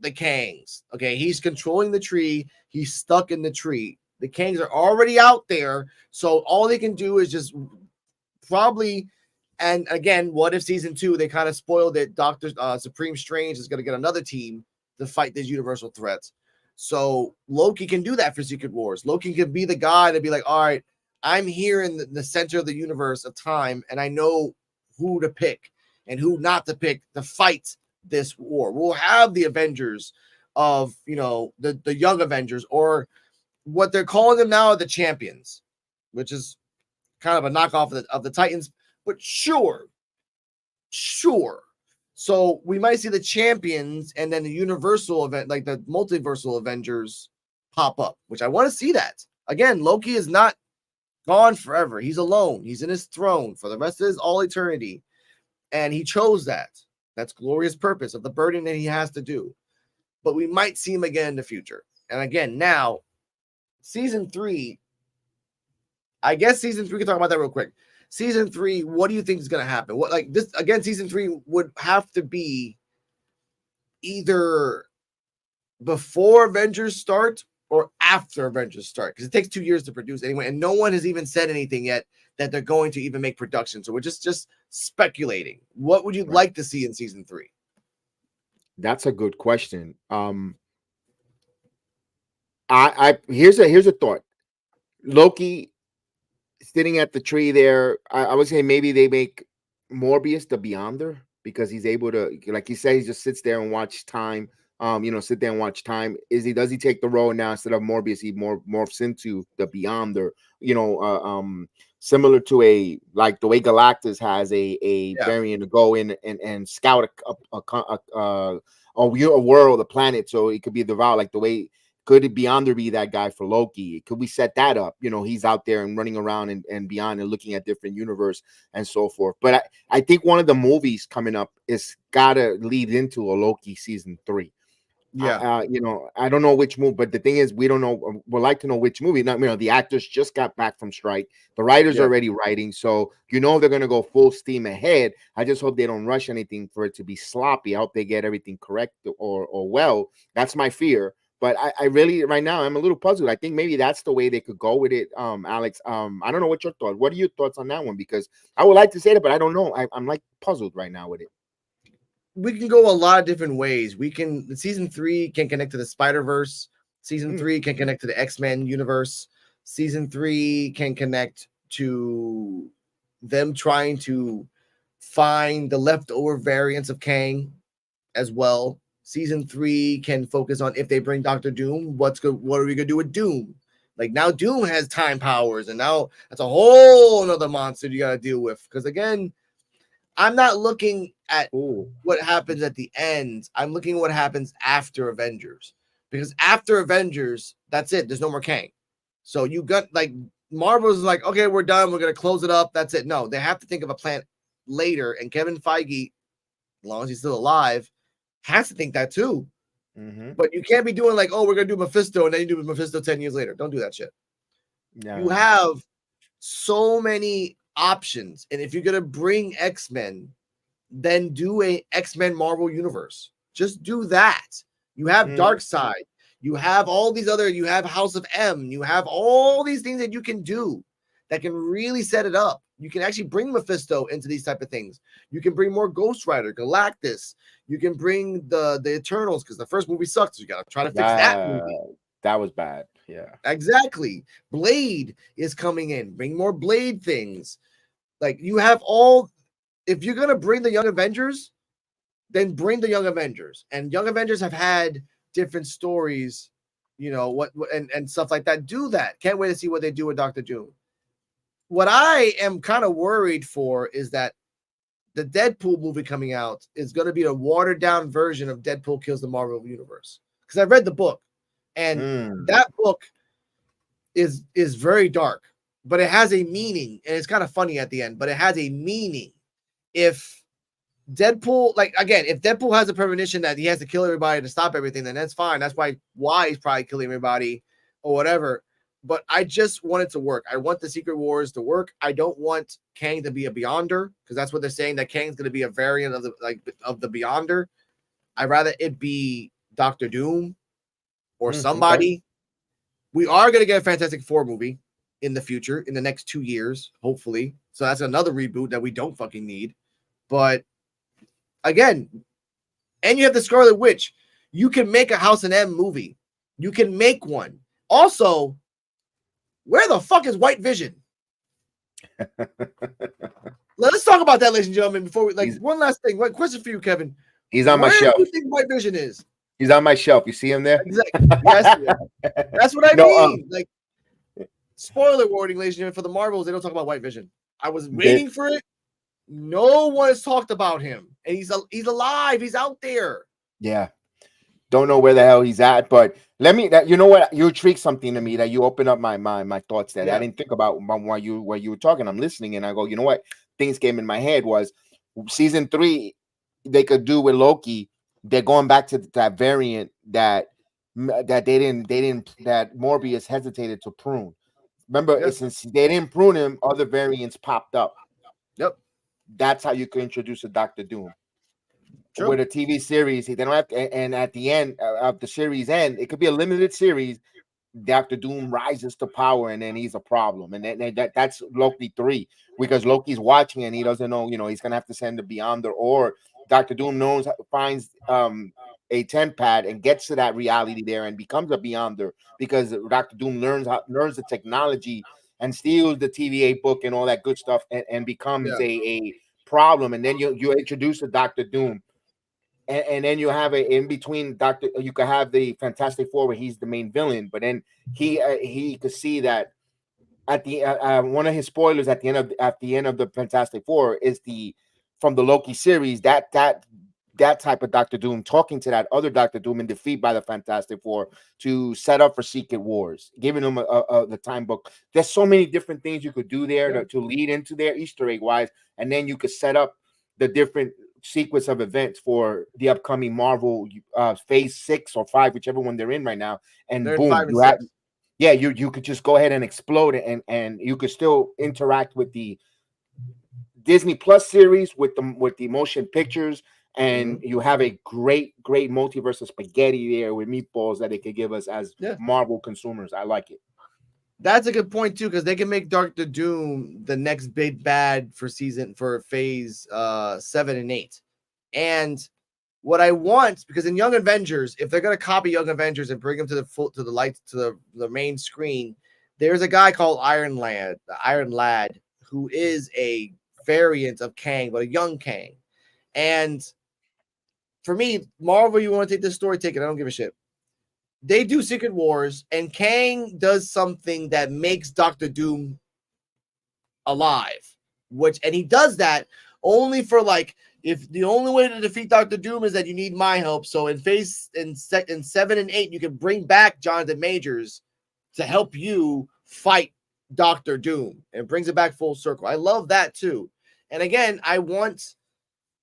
the Kangs. Okay, he's controlling the tree. He's stuck in the tree. The Kangs are already out there, so all they can do is just probably. And again, What If Season 2, they kind of spoiled it. Doctor Supreme Strange is going to get another team to fight these universal threats. So Loki can do that for Secret Wars. Loki can be the guy to be like, all right, I'm here in the center of the universe of time, and I know who to pick and who not to pick to fight this war. We'll have the Avengers of, the young Avengers, or what they're calling them now, the champions, which is kind of a knockoff of the Titans, but sure. So we might see the champions and then the universal event, like the multiversal Avengers, pop up, which I want to see that. Again, Loki is not gone forever. He's alone. He's in his throne for the rest of his all eternity. And he chose that. That's glorious purpose of the burden that he has to do. But we might see him again in the future. And again, now, season 3, I guess season 3, we can talk about that real quick. Season 3, what do you think is going to happen? What, like this, again, season 3 would have to be either before Avengers start or after Avengers start, because it takes 2 years to produce anyway, and no one has even said anything yet that they're going to even make production. So we're just speculating. What would you like to see in season 3? That's a good question. Here's a thought. Loki sitting at the tree there. I would say maybe they make Morbius the Beyonder, because he's able to, like you said, he just sits there and watch time. Sit there and watch time. Does he take the role now instead of Morbius? He morphs into the Beyonder. Similar to like the way Galactus has a variant to go in and scout a world, a planet, so it could be devoured. Like the way, could it Beyonder be that guy for Loki? Could we set that up? He's out there and running around and beyond and looking at different universe and so forth. But I think one of the movies coming up is gotta lead into a Loki season 3. Yeah. I don't know which movie, but the thing is, we don't know. We'd like to know which movie. The actors just got back from strike. The writers are already writing, so they're going to go full steam ahead. I just hope they don't rush anything for it to be sloppy. I hope they get everything correct or well. That's my fear. But I really, right now, I'm a little puzzled. I think maybe that's the way they could go with it, Alex. I don't know what your thoughts. What are your thoughts on that one? Because I would like to say that, but I don't know. I'm like puzzled right now with it. We can go a lot of different ways. Season 3 can connect to the Spider-Verse. Season 3 can connect to the X-Men universe. Season 3 can connect to them trying to find the leftover variants of Kang as well. Season 3 can focus on, if they bring Dr. Doom, what are we gonna do with Doom? Like, now Doom has time powers, and now that's a whole another monster you gotta deal with. Because again, I'm not looking at what happens at the end. I'm looking at what happens after Avengers. Because after Avengers, that's it. There's no more Kang. So you got, like, Marvel's like, okay, we're done. We're going to close it up. That's it. No, they have to think of a plan later. And Kevin Feige, as long as he's still alive, has to think that too. Mm-hmm. But you can't be doing like, oh, we're going to do Mephisto, and then you do Mephisto 10 years later. Don't do that shit. No. You have so many options. And if you're going to bring X-Men, then do a X-Men Marvel universe. Just do that. You have Darkseid. You have all these other, you have House of M. You have all these things that you can do that can really set it up. You can actually bring Mephisto into these type of things. You can bring more Ghost Rider, Galactus. You can bring the Eternals, because the first movie sucked. So you got to try to fix that movie. That was bad. Yeah. Exactly. Blade is coming in. Bring more Blade things. Like, you have all, if you're going to bring the Young Avengers, then bring the Young Avengers. And Young Avengers have had different stories, and stuff like that. Do that. Can't wait to see what they do with Dr. Doom. What I am kind of worried for is that the Deadpool movie coming out is going to be a watered down version of Deadpool Kills the Marvel Universe. Because I read the book, and that book is very dark, but it has a meaning, and it's kind of funny at the end, but it has a meaning. If Deadpool, if Deadpool has a premonition that he has to kill everybody to stop everything, then that's fine. That's why he's probably killing everybody or whatever. But I just want it to work. I want the Secret Wars to work. I don't want Kang to be a Beyonder, because that's what they're saying, that Kang's going to be a variant of the Beyonder. I'd rather it be Dr. Doom or somebody. Okay. We are going to get a Fantastic Four movie in the future, in the next 2 years, hopefully. So that's another reboot that we don't fucking need. But again, and you have the Scarlet Witch. You can make a House of M movie. You can make one. Also, where the fuck is White Vision? Let's talk about that, ladies and gentlemen, before we one last thing. One question for you, Kevin. He's on my shelf. Where do you think White Vision is? He's on my shelf. You see him there? Exactly. Yes, that's what I mean. Spoiler warning, ladies and gentlemen, for the Marvels, they don't talk about White Vision. I was waiting for it. No one has talked about him, and he's alive. He's out there. Yeah. Don't know where the hell he's at, but you know what, you intrigued something to me that you opened up my thoughts that I didn't think about while you were talking. I'm listening and I go, you know what, things came in my head was season 3 they could do with Loki. They're going back to that variant that that Morbius hesitated to prune. Remember, since they didn't prune him, other variants popped up. Yep. That's how you could introduce a Doctor Doom. True. With a TV series. They don't have to, and at the end of the series end, it could be a limited series. Doctor Doom rises to power, and then he's a problem, and then that's Loki 3 because Loki's watching and he doesn't know, he's gonna have to send the Beyonder, or Doctor Doom finds a 10 pad and gets to that reality there and becomes a Beyonder because Doctor Doom learns the technology and steals the TVA book and all that good stuff and becomes a problem, and then you introduce a Doctor Doom. And then you have in between you could have the Fantastic Four where he's the main villain, but then he could see that at the one of his spoilers at the end of the Fantastic Four is from the Loki series that type of Doctor Doom talking to that other Doctor Doom and defeat by the Fantastic Four to set up for Secret Wars, giving them the time book. There's so many different things you could do there to lead into their Easter egg wise, and then you could set up the different sequence of events for the upcoming Marvel phase 6 or 5, whichever one they're in right now, and they're boom, you could just go ahead and explode it, and you could still interact with the Disney Plus series with the motion pictures, and you have a great multiverse of spaghetti there with meatballs that it could give us as Marvel consumers. I like it. That's a good point too, because they can make Doctor Doom the next big bad for phase 7 and 8. And what I want, because in Young Avengers, if they're gonna copy Young Avengers and bring them to the main screen, there's a guy called Iron Lad, who is a variant of Kang, but a young Kang. And for me, Marvel, you want to take this story, take it. I don't give a shit. They do Secret Wars, and Kang does something that makes Doctor Doom alive, and he does that only for if the only way to defeat Doctor Doom is that you need my help. So in 7 and 8, you can bring back Jonathan Majors to help you fight Doctor Doom, and brings it back full circle. I love that too. And again, I want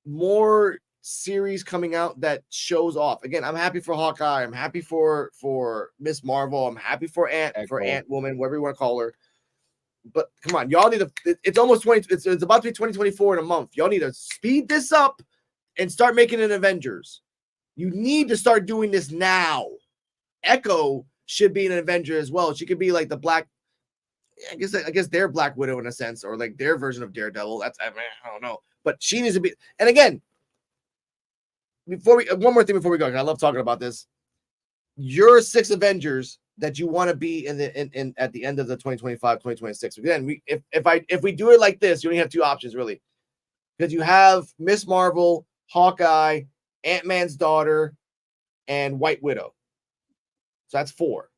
more series coming out that shows off. Again, I'm happy for Hawkeye. I'm happy for Miss Marvel. I'm happy for Ant-Woman, whatever you want to call her. But come on, y'all need to. It's almost 20. It's about to be 2024 in a month. Y'all need to speed this up and start making an Avengers. You need to start doing this now. Echo should be an Avenger as well. She could be like the Black. I guess they're Black Widow in a sense, or like their version of Daredevil. I don't know, but she needs to be. And again, one more thing before we go, 'cause I love talking about this. Your 6 Avengers that you want to be in at the end of the 2025-2026. Again, if we do it like this, you only have 2 options really, because you have Miss Marvel, Hawkeye, Ant-Man's daughter, and White Widow. So that's 4.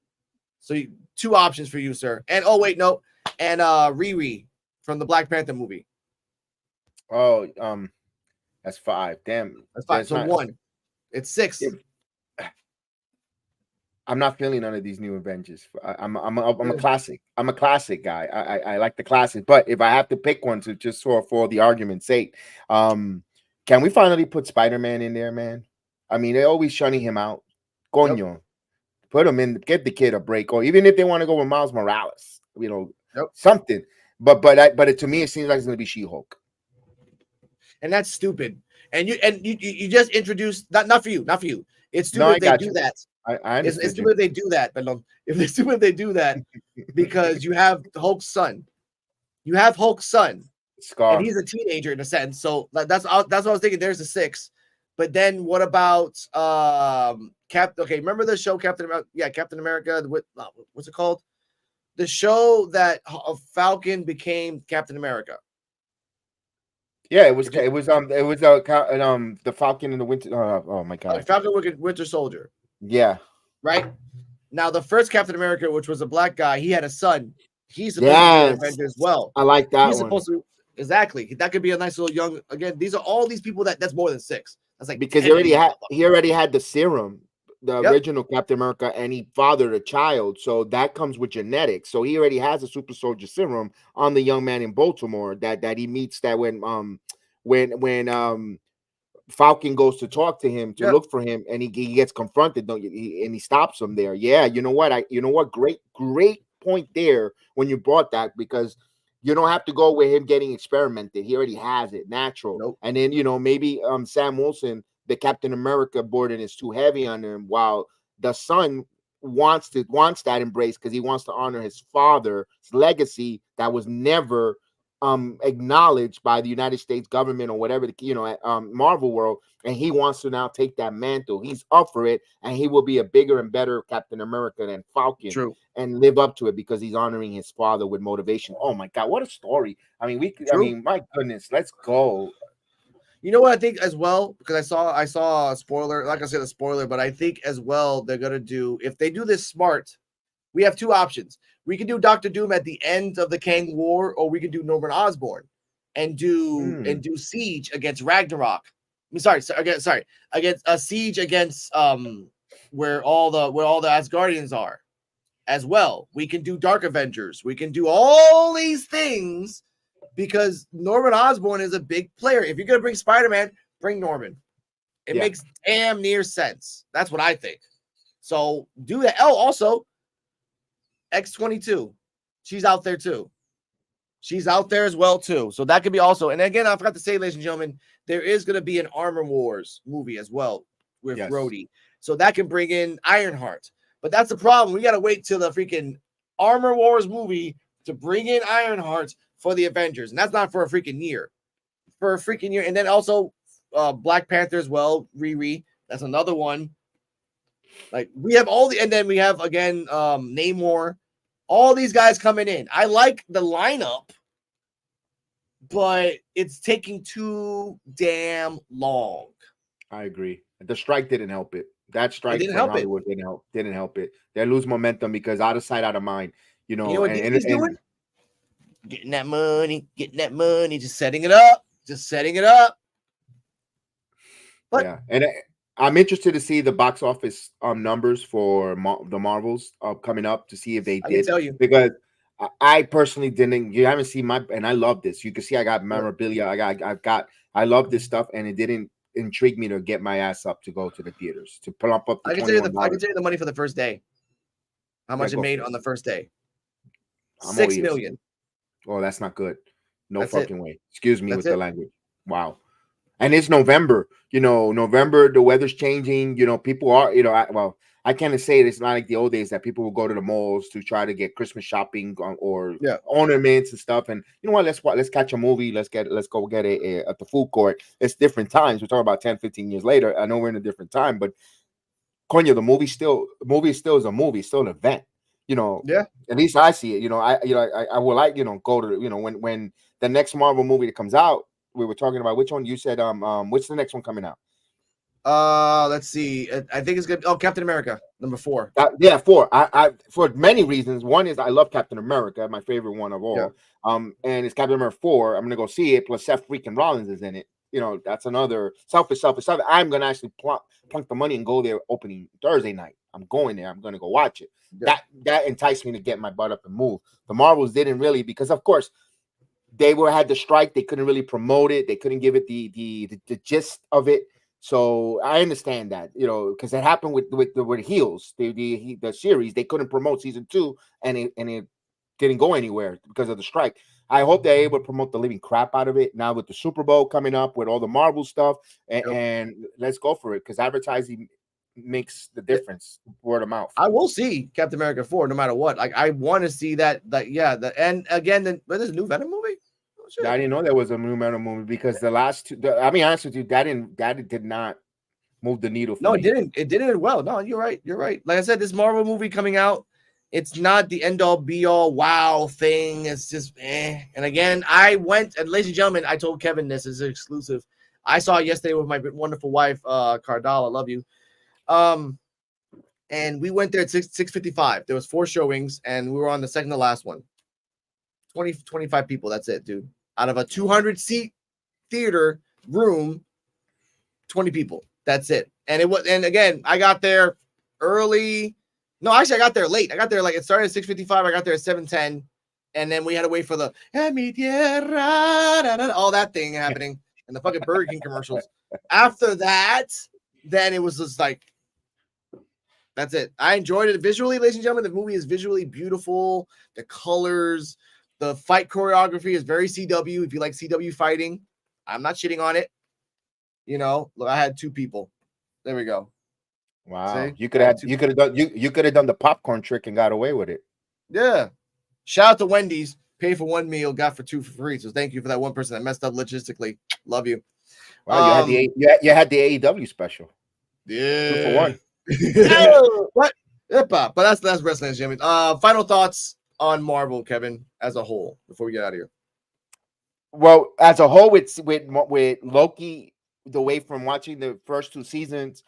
So 2 options for you, sir. And Riri from the Black Panther movie. Oh, that's 5. Damn, that's 5. So 1. It's 6. I'm not feeling none of these new Avengers. I'm a classic. I'm a classic guy. I like the classic. But if I have to pick one to just for the argument's sake, can we finally put Spider-Man in there, man? I mean, they're always shunning him out. Coño. Put him in, get the kid a break, or even if they want to go with Miles Morales, something. But to me, it seems like it's going to be She-Hulk, and that's stupid. And you just introduced not for you. It's stupid if they do that. I understand. It's stupid if they do that, but it's stupid if they do that because you have Hulk's son. You have Hulk's son, Scar, and he's a teenager in a sense. So that's what I was thinking. There's a 6. But then what about Okay, remember the show Captain America? Yeah, Captain America. What's it called? The show that Falcon became Captain America. Yeah, it was the Falcon and the Winter. Oh my God, Falcon Winter Soldier. Yeah. Right. Now the first Captain America, which was a black guy, he had a son. He's supposed to be an Avenger as well. I like that. He's supposed to exactly. That could be a nice little young. Again, these are all these people that's more than 6. That's like because he already had the serum. the original Captain America, and he fathered a child. So that comes with genetics. So he already has a super soldier serum on the young man in Baltimore that he meets, that when Falcon goes to talk to him to look for him, and he gets confronted, and he stops him there. Yeah, you know what? Great point there when you brought that, because you don't have to go with him getting experimented. He already has it natural. Nope. And then maybe Sam Wilson, the Captain America burden is too heavy on him, while the son wants that embrace because he wants to honor his father's legacy that was never acknowledged by the United States government or whatever, Marvel world, and he wants to now take that mantle. He's up for it, and he will be a bigger and better Captain America than Falcon. True. And live up to it because he's honoring his father with motivation. Oh my God, what a story! I mean, my goodness, let's go. You know what I think as well, because I saw a spoiler, like I said, a spoiler, but I think as well they're gonna do, if they do this smart, we have two options. We can do Doctor Doom at the end of the Kang War, or we can do Norman Osborn and do Siege against Ragnarok. Against a Siege against where all the Asgardians are as well. We can do Dark Avengers. We can do all these things because Norman Osborn is a big player. If you're gonna bring Spider-Man, bring Norman. It makes damn near sense. That's what I think. So do that. Oh, also X-22, she's out there too. She's out there as well too. So that could be also. And again, I forgot to say, ladies and gentlemen, there is going to be an Armor Wars movie as well with Rhodey. So that can bring in Ironheart. But that's the problem. We got to wait till the freaking Armor Wars movie to bring in Ironheart for the Avengers. And that's not for a freaking year. For a freaking year. And then also Black Panther as well. Riri. That's another one. Like we have and then we have again Namor. All these guys coming in. I like the lineup, but it's taking too damn long. I agree. The strike didn't help it. That strike didn't from help Hollywood didn't help it. They lose momentum because out of sight, out of mind. You know what he's doing? Getting that money, just setting it up. But yeah, and I'm interested to see the box office numbers for the Marvels coming up to see if they did. I can tell you, because I personally didn't. You haven't seen and I love this. You can see I got memorabilia. I love this stuff, and it didn't intrigue me to get my ass up to go to the theaters to plump up. I can tell you the money for the first day. How much it made on the first day? $6 million. Oh, that's not good. No fucking way. Excuse me with the language. Wow. And it's November, November, the weather's changing, people are, I can't say it's not like the old days that people will go to the malls to try to get Christmas shopping or ornaments and stuff. And you know what, let's catch a movie. Let's go get it at the food court. It's different times. We're talking about 10, 15 years later. I know we're in a different time, but Konya, the movie still is a movie, it's still an event, at least I see it, I will like, go to, when the next Marvel movie that comes out. We were talking about which one you said. What's the next one coming out? Let's see. I think it's gonna. Oh, Captain America, number 4. 4. I for many reasons. One is I love Captain America, my favorite one of all. Yeah. And it's Captain America 4. I'm gonna go see it. Plus Seth freaking Rollins is in it. That's another selfish. I'm gonna actually plunk the money and go there opening Thursday night. I'm going there. I'm gonna go watch it. Yeah. That enticed me to get my butt up and move. The Marvels didn't really, because of course. They had the strike. They couldn't really promote it. They couldn't give it the gist of it. So I understand that, because it happened with Heels, the series. They couldn't promote season 2, and it didn't go anywhere because of the strike. I hope they're able to promote the living crap out of it now with the Super Bowl coming up with all the Marvel stuff, and let's go for it because advertising makes the difference. Word of mouth. I will see Captain America 4 no matter what. Like I want to see that. And again, there's a new Venom movie. Oh, I didn't know there was a new Venom movie because the last two. I mean, honest with you, that did not move the needle. For me. It didn't. It didn't well. No, you're right. Like I said, this Marvel movie coming out, it's not the end all be all wow thing. It's just eh. And again, I went, and ladies and gentlemen, I told Kevin this is exclusive. I saw it yesterday with my wonderful wife, Cardal. I love you. And we went there at 6:55. There was 4 showings, and we were on the second to last one. 25 people. That's it, dude. Out of a 200-seat theater room, 20 people. That's it. And again, I got there early. No, actually, I got there late. I got there like it started at 6:55. I got there at 7:10, and then we had to wait for the Mi tierra, all that thing happening, and the fucking Burger King commercials. After that, then it was just like, that's it. I enjoyed it visually, ladies and gentlemen. The movie is visually beautiful. The colors, the fight choreography is very CW. If you like CW fighting, I'm not shitting on it. You know, look, I had 2 people. There we go. Wow, See? you could have done the popcorn trick and got away with it. Yeah. Shout out to Wendy's. Pay for 1 meal, got for 2 for free. So thank you for that one person that messed up logistically. Love you. Wow, you had the AEW special. Yeah. 2 for 1. What? But that's wrestling, Jimmy. Final thoughts on Marvel, Kevin, as a whole, before we get out of here. Well, as a whole, with Loki, the way from watching the first 2 seasons,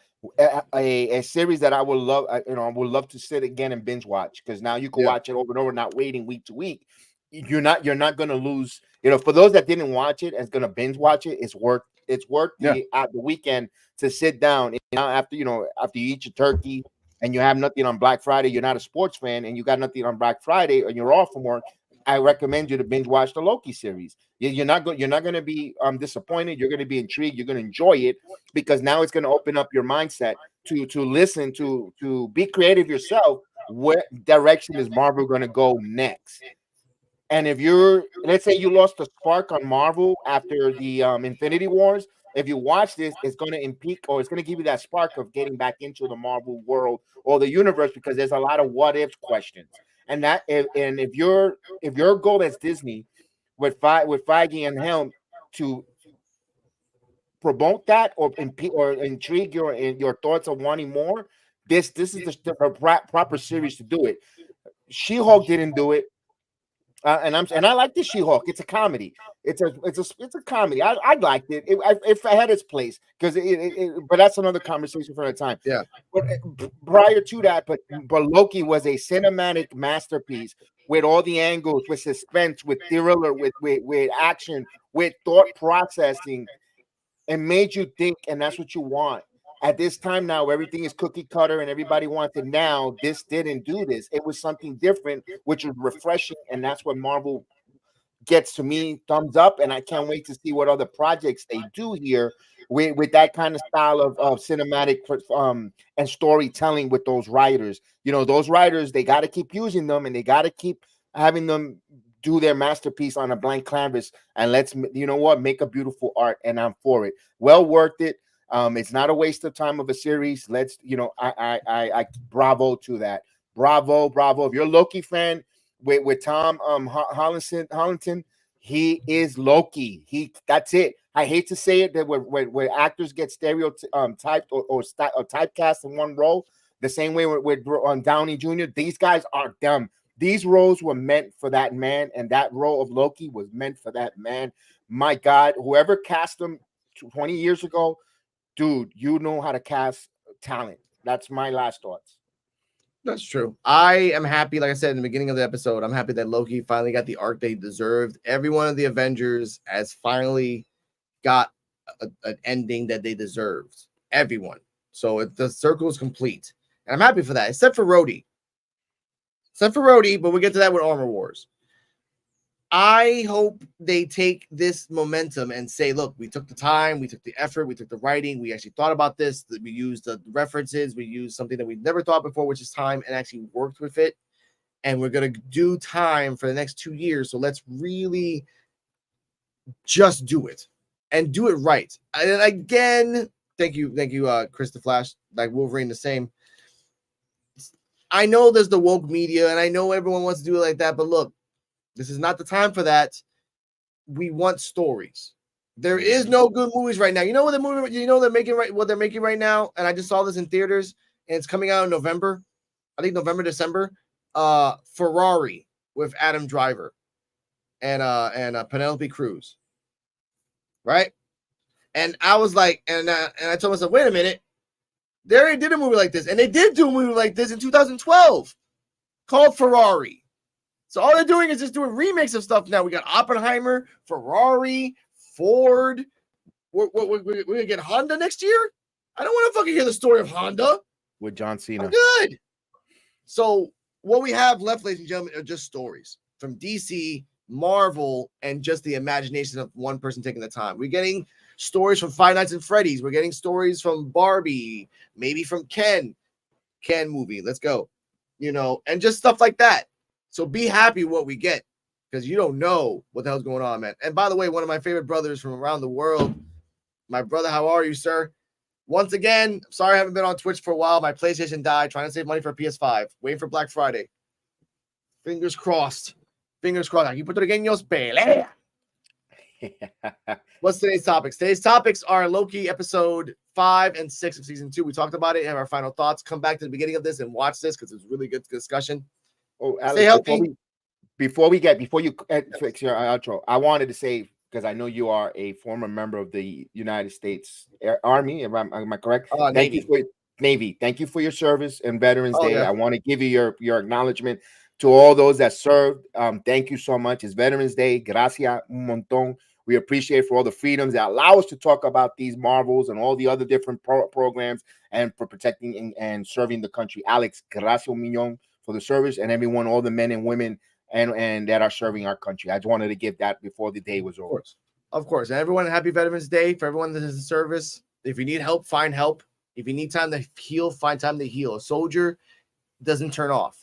a series that I would love, I would love to sit again and binge watch, because now you can watch it over and over, not waiting week to week. You're not going to lose. For those that didn't watch it and going to binge watch it, it's worth the weekend to sit down. After you eat your turkey and you have nothing on Black Friday, you're not a sports fan and you got nothing on Black Friday and you're off from work, I recommend you to binge watch the Loki series. You're not going to be disappointed. You're going to be intrigued. You're going to enjoy it, because now it's going to open up your mindset to listen, to be creative yourself. What direction is Marvel going to go next? And if let's say you lost the spark on Marvel after the Infinity Wars, if you watch this, it's going to it's going to give you that spark of getting back into the Marvel world or the universe, because there's a lot of what if questions. And if your goal as Disney with Feige and Helm to promote that or intrigue your thoughts of wanting more, this is the proper series to do it. She-Hulk didn't do it. And I like the She-Hulk. It's a comedy. It's a comedy. I liked it. It had its place, because but that's another conversation for another time. Yeah. But prior to that, but Loki was a cinematic masterpiece, with all the angles, with suspense, with thriller, with action, with thought processing, and made you think. And that's what you want. At this time now, everything is cookie cutter and everybody wants it now. This didn't do this. It was something different, which was refreshing. And that's what Marvel gets to me, thumbs up. And I can't wait to see what other projects they do here with that kind of style of cinematic and storytelling with those writers. Those writers, they got to keep using them, and they got to keep having them do their masterpiece on a blank canvas. And let's, make a beautiful art. And I'm for it. Well worth it. It's not a waste of time of a series. Let's, I bravo to that. Bravo. If you're a Loki fan with Tom Hollandson, he is Loki. That's it. I hate to say it, that when actors get stereotyped or typecast in one role, the same way with Downey Jr., these guys are dumb. These roles were meant for that man, and that role of Loki was meant for that man. My God, whoever cast him 20 years ago, dude, you know how to cast talent. That's my last thoughts. That's true. I am happy, like I said in the beginning of the episode, I'm happy that Loki finally got the arc they deserved. Every one of the Avengers has finally got an ending that they deserved. Everyone. So the circle is complete. And I'm happy for that, except for Rhodey. But we'll get to that with Armor Wars. I hope they take this momentum and say, look, we took the time, we took the effort, we took the writing, we actually thought about this, that we used the references, we used something that we never thought before, which is time, and actually worked with it. And we're going to do time for the next 2 years. So let's really just do it and do it right. And again, thank you, Chris the Flash, like Wolverine, the same. I know there's the woke media, and I know everyone wants to do it like that, but look, this is not the time for that. We want stories. There is no good movies right now. You know what they're making right now, and I just saw this in theaters, and it's coming out in November. I think November, December. Ferrari with Adam Driver and Penelope Cruz. Right? And I was like, and I told myself, wait a minute. They already did a movie like this, and they did do a movie like this in 2012 called Ferrari. So all they're doing is just doing remakes of stuff now. We got Oppenheimer, Ferrari, Ford. We're going to get Honda next year? I don't want to fucking hear the story of Honda. with John Cena. I'm good. So what we have left, ladies and gentlemen, are just stories from DC, Marvel, and just the imagination of one person taking the time. We're getting stories from Five Nights at Freddy's. We're getting stories from Barbie, maybe from Ken movie. Let's go. And just stuff like that. So be happy what we get, because you don't know what the hell's going on, man. And by the way, one of my favorite brothers from around the world, my brother, how are you, sir? Once again, sorry I haven't been on Twitch for a while. My PlayStation died, trying to save money for a PS5. Waiting for Black Friday. Fingers crossed. Fingers crossed. Aquí puertorriqueños pelea. What's today's topics? Today's topics are Loki episode 5 and 6 of season 2. We talked about it and our final thoughts. Come back to the beginning of this and watch this because it's really good discussion. Oh, Alex, stay healthy. Before you fix your outro, I wanted to say, because I know you are a former member of the United States Army. Am I correct? Navy. Thank you for your service and Veterans Day. Yeah. I want to give you your acknowledgement to all those that served. Thank you so much. It's Veterans Day. Gracias un montón. We appreciate for all the freedoms that allow us to talk about these Marvels and all the other different programs, and for protecting and serving the country. Alex, gracias un millón for the service, and everyone, all the men and women and that are serving our country. I just wanted to give that before the day was over. Of course. And everyone, happy Veterans Day for everyone that is in service. If you need help, find help. If you need time to heal, find time to heal. A soldier doesn't turn off.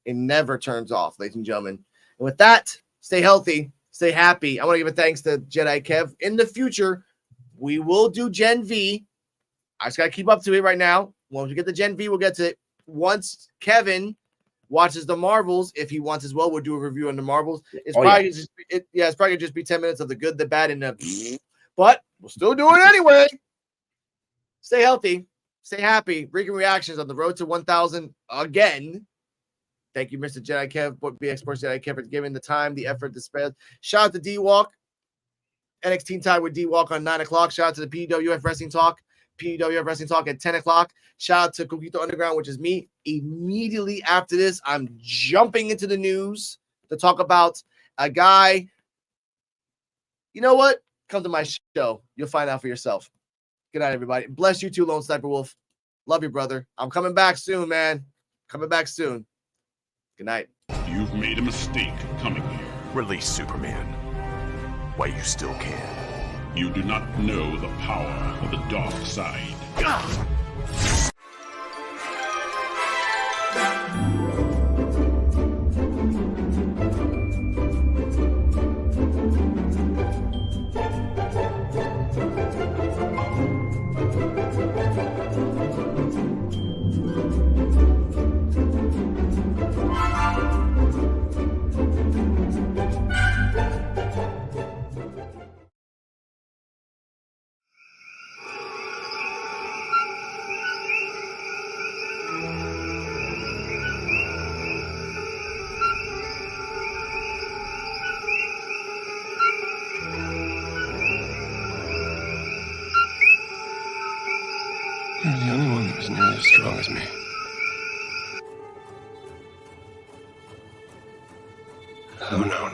It never turns off, ladies and gentlemen. And with that, stay healthy, stay happy. I want to give a thanks to Jedi Kev. In the future, we will do Gen V. I just got to keep up to it right now. Once we get the Gen V, we'll get to it. Once Kevin watches the Marvels, if he wants as well, we'll do a review on the Marvels. It's probably it's probably just be 10 minutes of the good, the bad, and the but we'll still do it anyway. Stay healthy, stay happy. Breaking reactions on the road to 1,000 again. Thank you, Mr. Jedi Kev, BX Sports Jedi Kev, for giving the time, the effort, the spend. Shout out to D-Walk. NXT Tide with D-Walk on 9 o'clock. Shout out to the PWF Wrestling Talk. PWF Wrestling Talk at 10 o'clock. Shout out to Coquito Underground, which is me. Immediately after this, I'm jumping into the news to talk about a guy. You know what? Come to my show. You'll find out for yourself. Good night, everybody. Bless you too, Lone Sniper Wolf. Love you, brother. I'm coming back soon, man. Coming back soon. Good night. You've made a mistake coming here. Release Superman while you still can. You do not know the power of the dark side. You're the only one that was nearly as strong as me. Oh, no.